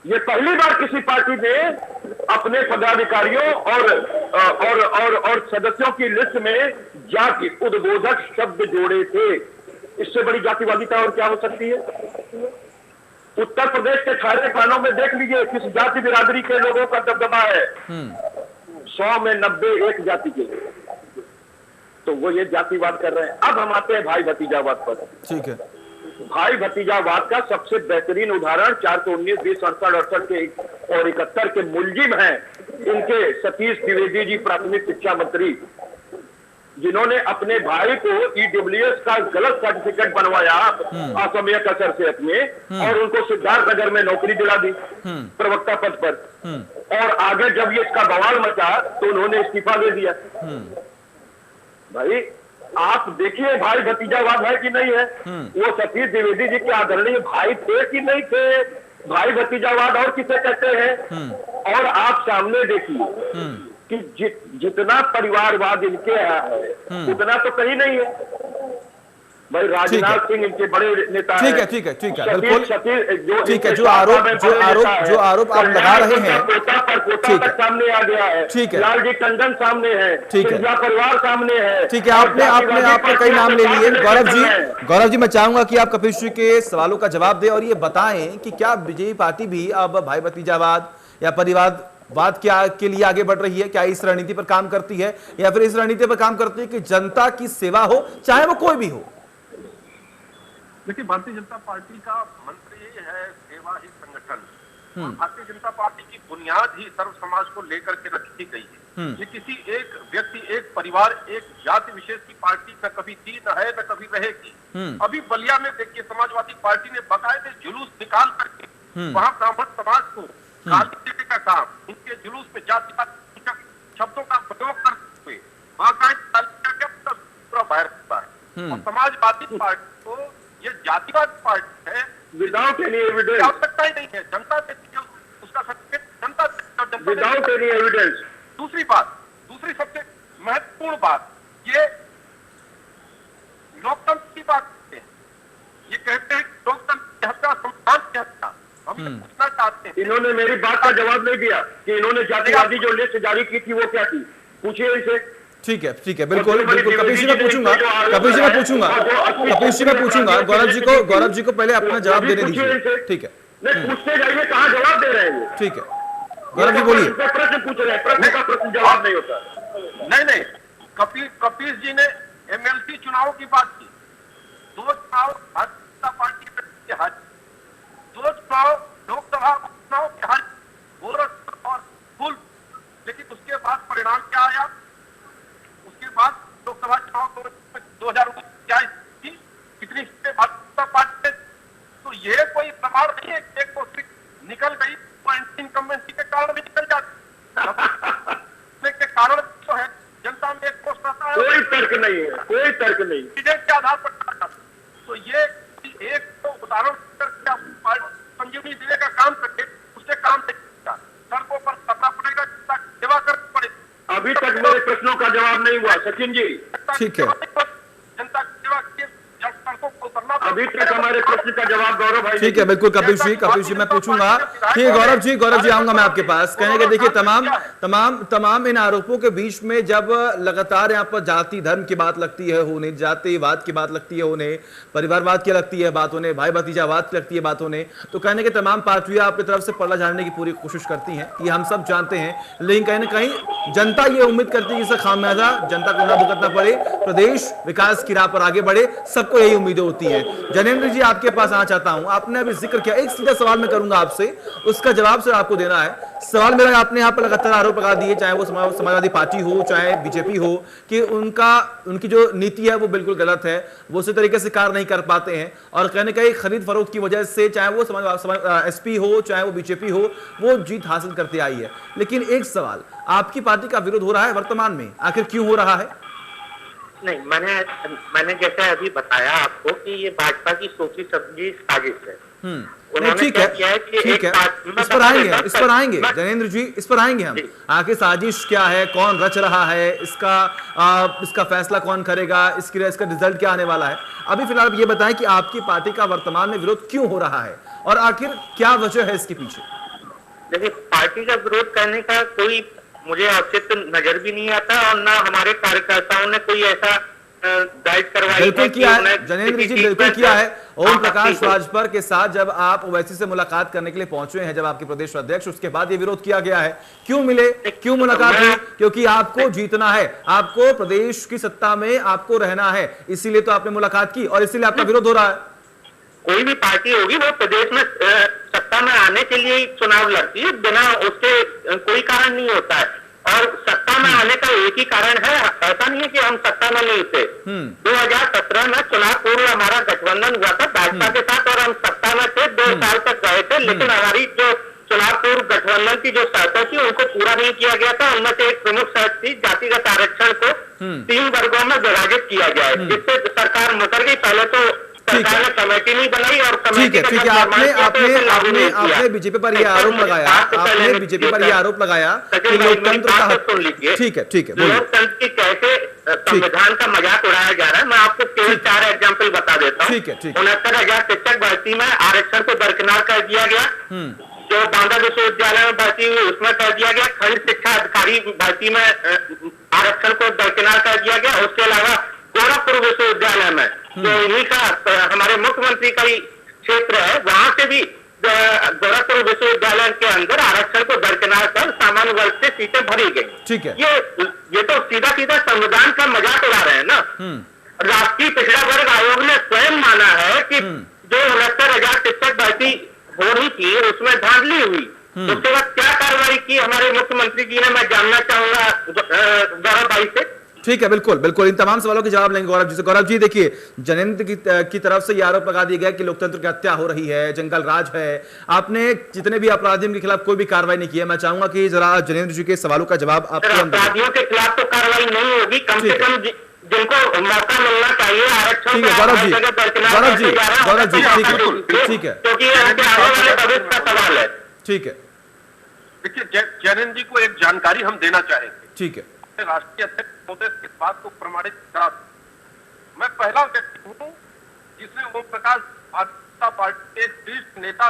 ये पहली बार किसी पार्टी ने अपने पदाधिकारियों और सदस्यों की लिस्ट में जाति उद्बोधक शब्द जोड़े थे। इससे बड़ी जातिवादिता और क्या हो सकती है? उत्तर प्रदेश के खारे खानों में देख लीजिए किस जाति बिरादरी के लोगों का दबदबा है। 100 में 90 एक जाति के, तो वो ये जातिवाद कर रहे हैं। अब हम आते हैं भाई भतीजावाद पर। ठीक है, भाई भतीजावाद का सबसे बेहतरीन उदाहरण 419, 20, 67, 68 के और 71 के मुलजिम हैं इनके सतीश द्विवेदी जी, प्राथमिक शिक्षा मंत्री, जिन्होंने अपने भाई को ईडब्ल्यूएस का गलत सर्टिफिकेट बनवाया असमय कसर से अपने, और उनको सिद्धार्थनगर में नौकरी दिला दी प्रवक्ता पद पर। और आगे जब ये इसका बवाल मचा तो उन्होंने इस्तीफा दे दिया। भाई आप देखिए भाई भतीजावाद है कि नहीं है? वो सतीश द्विवेदी जी के आदरणीय भाई थे कि नहीं थे? भाई भतीजावाद और किसे कहते हैं? और आप सामने देखिए कि जितना परिवारवाद इनके यहाँ है उतना तो कहीं नहीं है। भाई राजनाथ सिंह इनके बड़े नेता हैं। ठीक है, बिल्कुल ठीक है। जो आरोप आप लगा रहे हैं, पोता सामने आ गया है, ठीक है, लालजी टंडन सामने है, ठीक है, परिवार सामने है, ठीक है। आपने कई नाम ले लिए। गौरव जी, मैं चाहूंगा कि आप कपिल श्री के सवालों का जवाब दें और ये बताएं कि क्या बीजेपी पार्टी भी अब भाई भतीजावाद या परिवारवाद के लिए आगे बढ़ रही है? क्या इस रणनीति पर काम करती है, या फिर इस रणनीति पर काम करती है कि जनता की सेवा हो, चाहे वो कोई भी हो? देखिए, भारतीय जनता पार्टी का मंत्र ये है सेवा ही संगठन। और भारतीय जनता पार्टी की बुनियाद ही सर्व समाज को लेकर के रखी गई है। ये किसी एक व्यक्ति, एक परिवार, एक जाति विशेष की पार्टी न कभी थी, न है, न कभी रहेगी। अभी बलिया में देखिए समाजवादी पार्टी ने बाकायदे जुलूस निकाल करके वहां ब्राह्मण समाज को गाली देने का काम, इनके जुलूस में जातिवाद शब्दों का प्रयोग करते हुए बाकायदा बाहर होता है। और समाजवादी पार्टी को ये जातिवाद पार्टी है, विदाउट एनी एविडेंस, आवश्यकता ही नहीं है। जनता से उसका सर्टिफिकेट जनता विदाउट एनी एविडेंस। दूसरी सबसे महत्वपूर्ण बात, ये लोकतंत्र की बात है। ये कहते हैं लोकतंत्र की हत्या संविधान की हत्या। हम पूछना चाहते हैं, इन्होंने मेरी बात का जवाब नहीं दिया कि इन्होंने जातिवादी जो लिस्ट जारी की थी वो क्या थी, पूछिए इनसे। ठीक है, बिल्कुल कपिल जी मैं पूछूंगा गौरव जी को पहले अपना जवाब देने दीजिए। ठीक है, नहीं पूछते जाइए, कहाँ जवाब दे रहे हैं? ठीक है, गौरव जी बोलिए। प्रश्न पूछ रहे हैं, प्रश्न का प्रश्न जवाब नहीं होता। नहीं, कपिल जी ने एमएलसी चुनाव की बात की। 2 चुनाव भारतीय जनता पार्टी के हार, 2 चुनाव लोकसभा चुनाव के हार, गोरख और फुल। लेकिन उसके बाद परिणाम क्या आया? उसके बाद लोकसभा चुनाव 2019 कितनी सीटें भारतीय जनता पार्टी ने? तो ये कोई प्रमाण नहीं है, एक को निकल गई इनकम्बेंसी तर्क नहीं है, कोई तर्क नहीं। के आधार पर तो ये एक तो उदाहरण संजीवनी दिले का काम करके उससे काम नहीं, सड़कों पर करना पड़ेगा, सेवा करनी पड़ेगी। अभी तक मेरे प्रश्नों का जवाब नहीं हुआ सचिन जी। ठीक है, जनता की सेवा की सड़कों को करना, अभी तक हमारे प्रश्न का जवाब गौरव भाई। ठीक है, बिल्कुल कपिल जी मैं पूछूंगा कि गौरव जी आऊंगा मैं आपके पास। कहने के देखिए तमाम इन आरोपों के बीच में जब लगातार यहाँ पर जाति धर्म की बात लगती है होने, जातिवाद की बात लगती है होने, परिवारवाद की लगती है बात होने, भाई भतीजावाद की लगती है बात होने, तो कहने के तमाम पार्टियां आपकी तरफ से पल्ला झाड़ने की पूरी कोशिश करती हैं, ये हम सब जानते हैं। लेकिन कहीं ना कहीं जनता ये उम्मीद करती है कि इसका खामियाजा जनता को ना भुगतना पड़े, प्रदेश विकास की राह पर आगे बढ़े, सबको यही उम्मीदें होती है। जनेंद्र जी आपके पास आना चाहता हूं, आपने अभी जिक्र किया, एक सीधा सवाल मैं करूंगा आपसे, उसका जवाब सिर्फ आपको देना है। सवाल मेरा, आपने यहाँ पर लगातार आरोप लगा दिए, चाहे वो समाजवादी पार्टी हो चाहे बीजेपी हो, कि उनकी जो नीति है वो बिल्कुल गलत है, वो उसी तरीके से कार्य नहीं कर पाते हैं, और कहने का खरीद फरोख्त की वजह से चाहे वो एसपी हो चाहे वो बीजेपी हो, वो जीत हासिल करते आई है। लेकिन एक सवाल, आपकी पार्टी का विरोध हो रहा है वर्तमान में, आखिर क्यों हो रहा है? नहीं, मैंने जैसे अभी बताया आपको कि ये भाजपा की सोची समझी साजिश है। ठीक है, इस पर आएंगे जनेंद्र जी, इस पर आएंगे हम। आखिर साजिश क्या है, कौन रच रहा है, इसका फैसला कौन करेगा, इसका रिजल्ट क्या आने वाला है। अभी फिलहाल आप ये बताएं कि आपकी पार्टी का वर्तमान में विरोध क्यों हो रहा है और आखिर क्या वजह है इसके पीछे? देखिए, पार्टी का विरोध करने का कोई मुझे औचित्य नजर भी नहीं आता, और ना हमारे कार्यकर्ताओं ने कोई ऐसा गाइड करवाई। बिल्कुल किया है जनेंद्र जी, बिल्कुल किया है। ओम प्रकाश राजभर के साथ जब आप ओवैसी से मुलाकात करने के लिए पहुंचे हैं, जब आपके प्रदेश अध्यक्ष, उसके बाद ये विरोध किया गया है। क्यों मिले, क्यों मुलाकात हुई? क्योंकि आपको जीतना है, आपको प्रदेश की सत्ता में आपको रहना है, इसीलिए तो आपने मुलाकात की और इसीलिए आपका विरोध हो रहा है। कोई भी पार्टी होगी वो प्रदेश में सत्ता में आने के लिए चुनाव लड़ती है, बिना उसके कोई कारण नहीं होता है। और सत्ता में आने का एक ही कारण है, ऐसा नहीं है कि हम सत्ता में नहीं थे। 2017 में चुनाव पूर्व हमारा गठबंधन हुआ था भाजपा के साथ और हम सत्ता में थे, 2 साल तक रहे थे, लेकिन हमारी जो चुनाव पूर्व गठबंधन की जो शर्तें थी उनको पूरा नहीं किया गया था। उनमें से एक प्रमुख शर्त थी जातिगत आरक्षण को 3 वर्गों में विभाजित किया जाए, जिससे सरकार मुकर गई। पहले तो सरकार ने कमेटी नहीं बनाई और ठीक है, आपने बीजेपी पर यह आरोप लगाया, आपने बीजेपी पर यह आरोप लगाया कि लोकतंत्र का, ठीक है, लोकतंत्र की कैसे संविधान का मजाक उड़ाया जा रहा है। मैं आपको केवल 4 एग्जाम्पल बता देता हूँ। 69,000 शिक्षक भर्ती में आरक्षण को दरकिनार कर दिया गया, जो बांदा विश्वविद्यालय में भर्ती हुई उसमें कर दिया गया, खंड शिक्षा अधिकारी भर्ती में आरक्षण को दरकिनार कर दिया गया। उसके अलावा गोरखपुर विश्वविद्यालय में जो इन्हीं का हमारे मुख्यमंत्री का ही क्षेत्र है, वहां से भी गोरखपुर विश्वविद्यालय के अंदर आरक्षण को दरकिनार कर सामान्य वर्ग से सीटें भरी गई। ठीक है, ये तो सीधा संविधान का मजाक उड़ा रहे हैं ना। राष्ट्रीय पिछड़ा वर्ग आयोग ने स्वयं माना है कि जो 69,000 शिक्षक भर्ती हो रही थी उसमें धांधली हुई। उसके बाद क्या कार्रवाई की हमारे मुख्यमंत्री जी ने, मैं जानना चाहूंगा गौरव भाई से। ठीक है, बिल्कुल इन तमाम सवालों के जवाब लेंगे गौरव जी से। गौरव जी देखिए, जनेंद्र की तरफ से यह आरोप लगा दिया गया कि लोकतंत्र की हत्या हो रही है, जंगल राज है, आपने जितने भी अपराधियों के खिलाफ कोई भी कार्रवाई नहीं की है। मैं चाहूंगा कि जरा जनेंद्र जी के सवालों का जवाब आपको। अपराधियों के खिलाफ तो कार्रवाई नहीं होगी, कम से कम जिनको मौका मिलना चाहिए आरक्षण। ठीक है गौरव जी, ठीक है, क्योंकि आने वाले भविष्य का सवाल है। ठीक है, देखिए जनेंद्र जी को एक जानकारी हम देना चाहेंगे। ठीक है, राष्ट्रीय अध्यक्ष महोदय इस बात को प्रमाणित करा, मैं पहला व्यक्ति हूं जिसने ओम प्रकाश भाजपा पार्टी के शीर्ष नेता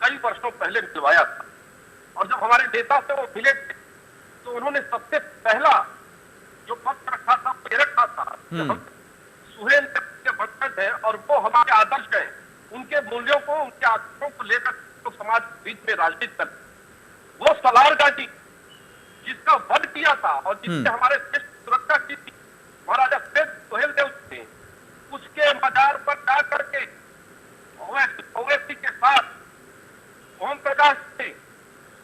कई वर्षों पहले मिलवाया था, और जब हमारे नेता से वो मिले थे तो उन्होंने सबसे पहला जो पक्ष रखा था वो ये रखा था कि हम सुहेल के वंशज हैं और वो हमारे आदर्श हैं, उनके मूल्यों को, उनके आदर्शों को लेकर तो समाज बीच में राजनीति करते। वो सलार गाजी जिसका वध किया था और जिसने हमारे देश की सुरक्षा की थी, महाराजा सुहेल देव ने उसके मजार पर जा करके ओवैसी के साथ ओम प्रकाश ने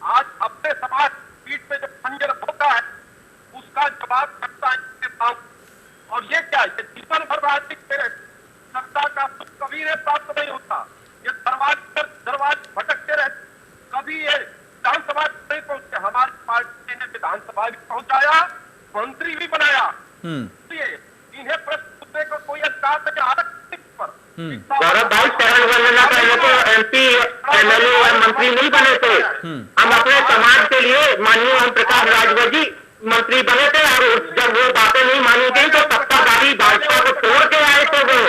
आज अपने समाज पीठ में जो खंजर होता है उसका जवाब करता है। और ये क्या, ये जीवन भर राजनीति में सत्ता का कभी ने प्राप्त नहीं होता, ये दरवाज भटकते रहते, कभी ये विधानसभा नहीं पहुंचे। हमारी पार्टी ने विधानसभा भी पहुंचाया, मंत्री भी बनाया। कोई अधिकार तक आरक्षण पर गौरव भाई, शरण वंदना पहले तो MP MLA या मंत्री नहीं बने थे। हम अपने समाज के लिए माननीय ओम प्रकाश राजभर जी मंत्री बने थे, और जब वो बातें नहीं मानी गई तो सत्ताधारी भाजपा को छोड़ के आए थे वो।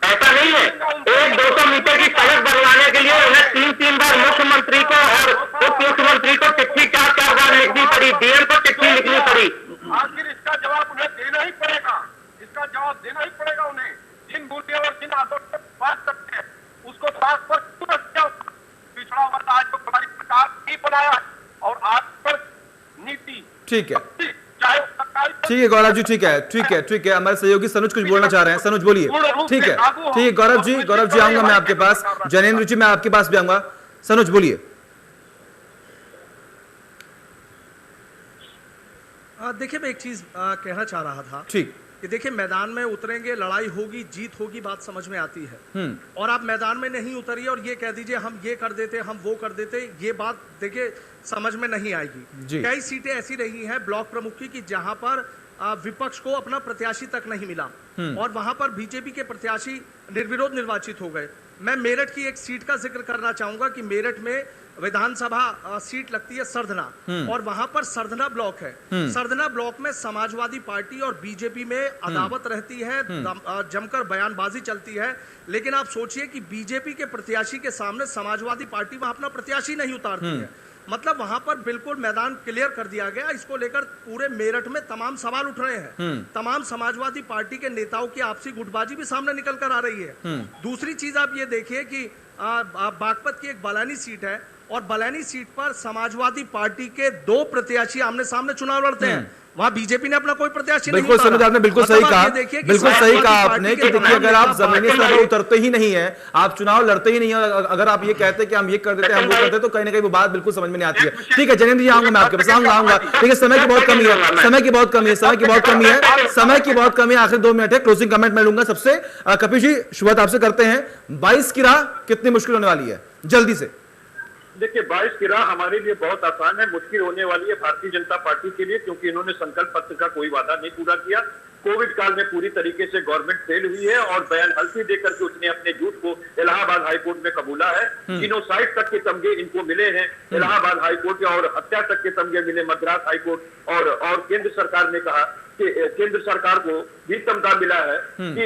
ऐसा नहीं है, 100-200 मीटर की सड़क बनवाने के लिए उन्हें 3-3 बार मुख्यमंत्री को और उप मुख्यमंत्री को चिट्ठी 4-4 बार लिखनी पड़ी, DM को चिट्ठी लिखनी पड़ी। आखिर इसका जवाब उन्हें देना ही पड़ेगा, इसका जवाब देना ही पड़ेगा उन्हें। जिन मूल्यों और जिन आदर्शों पर बात करते हैं उसको साथ पर क्यों रखा? पिछड़ा वर्ग आज को हमारी सरकार नहीं बनाया, और आज पर नीति ठीक है, चाहे सरकारी ठीक है गौरव जी, ठीक है, ठीक है, ठीक है। हमारे सहयोगी सनुज कुछ बोलना चाह रहे हैं, सनुज बोलिए। ठीक है, ठीक है गौरव जी, गौरव जी आऊंगा मैं आपके पास, जैनेंद्र जी मैं आपके पास भी आऊंगा। सनुज बोलिए। देखिए, मैं एक चीज कहना चाह रहा था ठीक, कि देखिए, मैदान में उतरेंगे, लड़ाई होगी, जीत होगी, बात समझ में आती है। और आप मैदान में नहीं उतरिए और ये कह दीजिए हम ये कर देते, हम वो कर देते, ये बात देखिए समझ में नहीं आएगी। कई सीटें ऐसी रही हैं ब्लॉक प्रमुख की कि जहां पर विपक्ष को अपना प्रत्याशी तक नहीं मिला, और वहां पर बीजेपी के प्रत्याशी निर्विरोध निर्वाचित हो गए। मैं मेरठ की एक सीट का जिक्र करना चाहूंगा कि मेरठ में विधानसभा सीट लगती है सरधना, और वहां पर सरधना ब्लॉक है। सरधना ब्लॉक में समाजवादी पार्टी और बीजेपी में अदावत रहती है, जमकर बयानबाजी चलती है। लेकिन आप सोचिए कि बीजेपी के प्रत्याशी के सामने समाजवादी पार्टी वहां अपना प्रत्याशी नहीं उतारती है। मतलब वहां पर बिल्कुल मैदान क्लियर कर दिया गया। इसको लेकर पूरे मेरठ में तमाम सवाल उठ रहे हैं। तमाम समाजवादी पार्टी के नेताओं की आपसी गुटबाजी भी सामने निकल कर आ रही है। दूसरी चीज आप ये देखिए कि बागपत की एक बलानी सीट है, और बलानी सीट पर समाजवादी पार्टी के 2 प्रत्याशी आमने सामने चुनाव लड़ते हैं। वहां बीजेपी ने अपना कोई प्रत्याशी नहीं बिल्कुल सनुज, आपने बिल्कुल सही कहा, बिल्कुल सही कहा आपने कि देखिए अगर आप जमीनी स्तर पर उतरते ही नहीं है, आप चुनाव लड़ते ही नहीं है, अगर आप ये कहते हैं कि हम ये कर देते हैं, हम वो करते हैं, तो कहीं ना कहीं वो बात बिल्कुल समझ में नहीं आती है। ठीक है जैनेंद्र जी, आऊंगा मैं आपके पास, आऊंगा। देखिए समय की बहुत कमी है, समय की बहुत कमी है, समय की बहुत कमी है, समय की बहुत कमी है। आखिर 2 मिनट है, क्लोजिंग कमेंट मैं लूंगा सबसे। कपिल जी शुरुआत आपसे करते हैं। 22 की राह कितनी मुश्किल होने वाली है, जल्दी से? देखिए 22 की राह हमारे लिए बहुत आसान है, मुश्किल होने वाली है भारतीय जनता पार्टी के लिए, क्योंकि इन्होंने संकल्प पत्र का कोई वादा नहीं पूरा किया। कोविड काल में पूरी तरीके से गवर्नमेंट फेल हुई है, और बयान हल्फी देकर के उसने अपने झूठ को इलाहाबाद हाईकोर्ट में कबूला है। जीनोसाइड तक के तमगे इनको मिले हैं इलाहाबाद हाईकोर्ट, और हत्या तक के तमगे मिले मद्रास हाईकोर्ट। और केंद्र सरकार ने कहा कि केंद्र सरकार को भी तमगा मिला है कि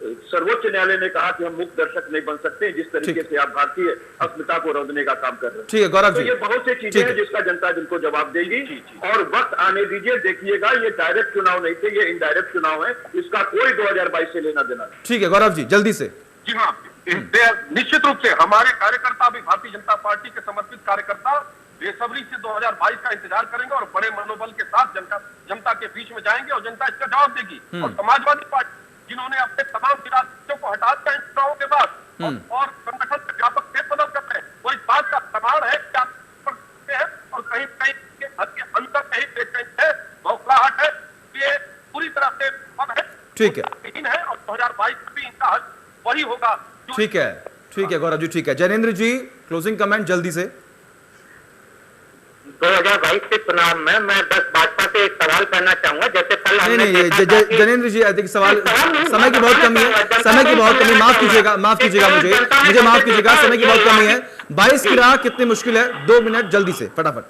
सर्वोच्च न्यायालय ने कहा कि हम मुक्त दर्शक नहीं बन सकते, जिस तरीके से आप भारतीय अस्मिता को रौंदने का काम कर रहे हैं। ठीक है गौरव जी, तो ये बहुत सी चीजें हैं जिसका जनता जिनको जवाब देगी, और वक्त आने दीजिए, देखिएगा। ये डायरेक्ट चुनाव नहीं थे, ये इनडायरेक्ट चुनाव है, इसका कोई 2022 से लेना देना नहीं। ठीक है गौरव जी, जल्दी से। जी हाँ, निश्चित रूप से हमारे कार्यकर्ता भी, भारतीय जनता पार्टी के समर्पित कार्यकर्ता बेसब्री से 2022 का इंतजार करेंगे, और बड़े मनोबल के साथ जनता के बीच में जाएंगे, और जनता इसका जवाब देगी। और समाजवादी पार्टी जिन्होंने अपने तमाम विरासतों को हटा दिया इन चुनावों के बाद, और संगठन में व्यापक फेरबदल कर रहे हैं, वो इस बात का प्रमाण है कि आप करते हैं, और कहीं कहीं के अंदर कहीं पेशेंट है, बौखलाहट है, ये पूरी तरह से बंद है। ठीक है, और 2022 में भी इनका हल वही होगा। ठीक है, ठीक है गौरव जी, ठीक है। जैनेंद्र जी क्लोजिंग कमेंट जल्दी से। 2022 के चुनाव में मैं बस भाजपा से एक सवाल करना चाहूंगा। जैसे कल जैनेंद्र जी देखिए सवाल, समय की बहुत कमी है, समय की बहुत कमी, माफ कीजिएगा मुझे माफ कीजिएगा, समय की बहुत कमी है। 22 की राह कितनी मुश्किल है, 2 मिनट जल्दी से फटाफट।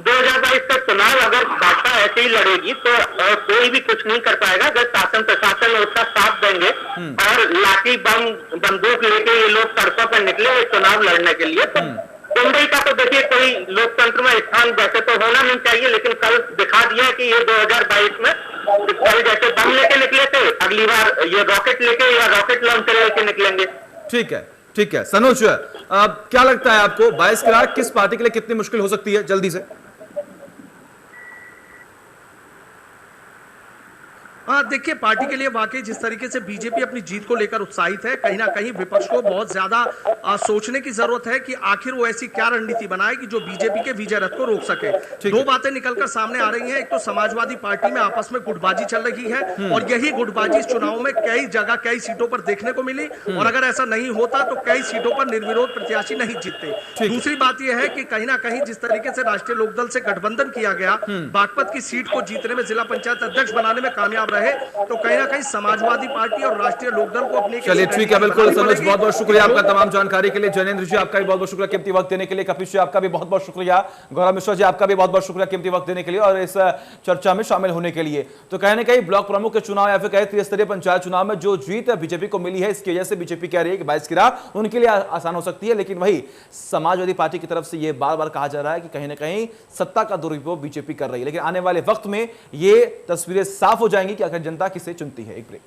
2022 का चुनाव अगर भाजपा ऐसे ही लड़ेगी तो कोई भी कुछ नहीं कर पाएगा। अगर शासन प्रशासन उसका साथ देंगे और लाठी बम बंदूक लेके ये लोग सड़कों पर निकले चुनाव लड़ने के लिए, तो मुंबई का तो देखिए कोई लोकतंत्र में स्थान वैसे तो होना नहीं चाहिए, लेकिन कल दिखा दिया कि ये 2022 में कल जैसे बम लेके निकले थे, अगली बार ये रॉकेट लेके या रॉकेट लॉन्चर लेके निकलेंगे। ठीक है, ठीक है। सनोज क्या लगता है आपको 22 की राह किस पार्टी के लिए कितनी मुश्किल हो सकती है, जल्दी से? देखिए, पार्टी के लिए वाकई जिस तरीके से बीजेपी अपनी जीत को लेकर उत्साहित है, कहीं ना कहीं विपक्ष को बहुत ज्यादा सोचने की जरूरत है कि आखिर वो ऐसी क्या रणनीति बनाए कि जो बीजेपी के विजय रथ को रोक सके। 2 बातें निकलकर सामने आ रही हैं। एक तो समाजवादी पार्टी में आपस में गुटबाजी चल रही है, और यही गुटबाजी इस चुनाव में कई जगह कई सीटों पर देखने को मिली, और अगर ऐसा नहीं होता तो कई सीटों पर निर्विरोध प्रत्याशी नहीं जीतते। दूसरी बात यह है कि कहीं ना कहीं जिस तरीके से राष्ट्रीय लोकदल से गठबंधन किया गया, बागपत की सीट को जीतने में, जिला पंचायत अध्यक्ष बनाने में कामयाब रहे तो कहीं ना कहीं समाजवादी पार्टी और राष्ट्रीय लोकदल को अपने चलिए ठीक है, बिल्कुल सनोज, बहुत बहुत शुक्रिया आपका तमाम जानकारी के लिए। जैनेंद्र जी आपका भी बहुत बहुत शुक्रिया कीमती वक्त देने के लिए। कपिश जी आपका भी बहुत बहुत शुक्रिया। गौरव मिश्रा जी आपका भी बहुत बहुत शुक्रिया कीमती वक्त देने के लिए और इस चर्चा में शामिल होने के लिए। तो कहीं ना कहीं ब्लॉक प्रमुख के चुनाव या फिर कहे त्रिस्तरीय पंचायत चुनाव में जो जीत बीजेपी को मिली है, इसकी वजह से बीजेपी कह रही है कि 22 की राह उनके लिए आसान हो सकती है। लेकिन वही समाजवादी पार्टी की तरफ से यह बार बार कहा जा रहा है कि कहीं ना कहीं सत्ता का दुरुपयोग बीजेपी कर रही है। लेकिन आने वाले वक्त में ये तस्वीरें साफ हो जाएंगी कि आखिर जनता किसे चुनती है। एक ब्रेक।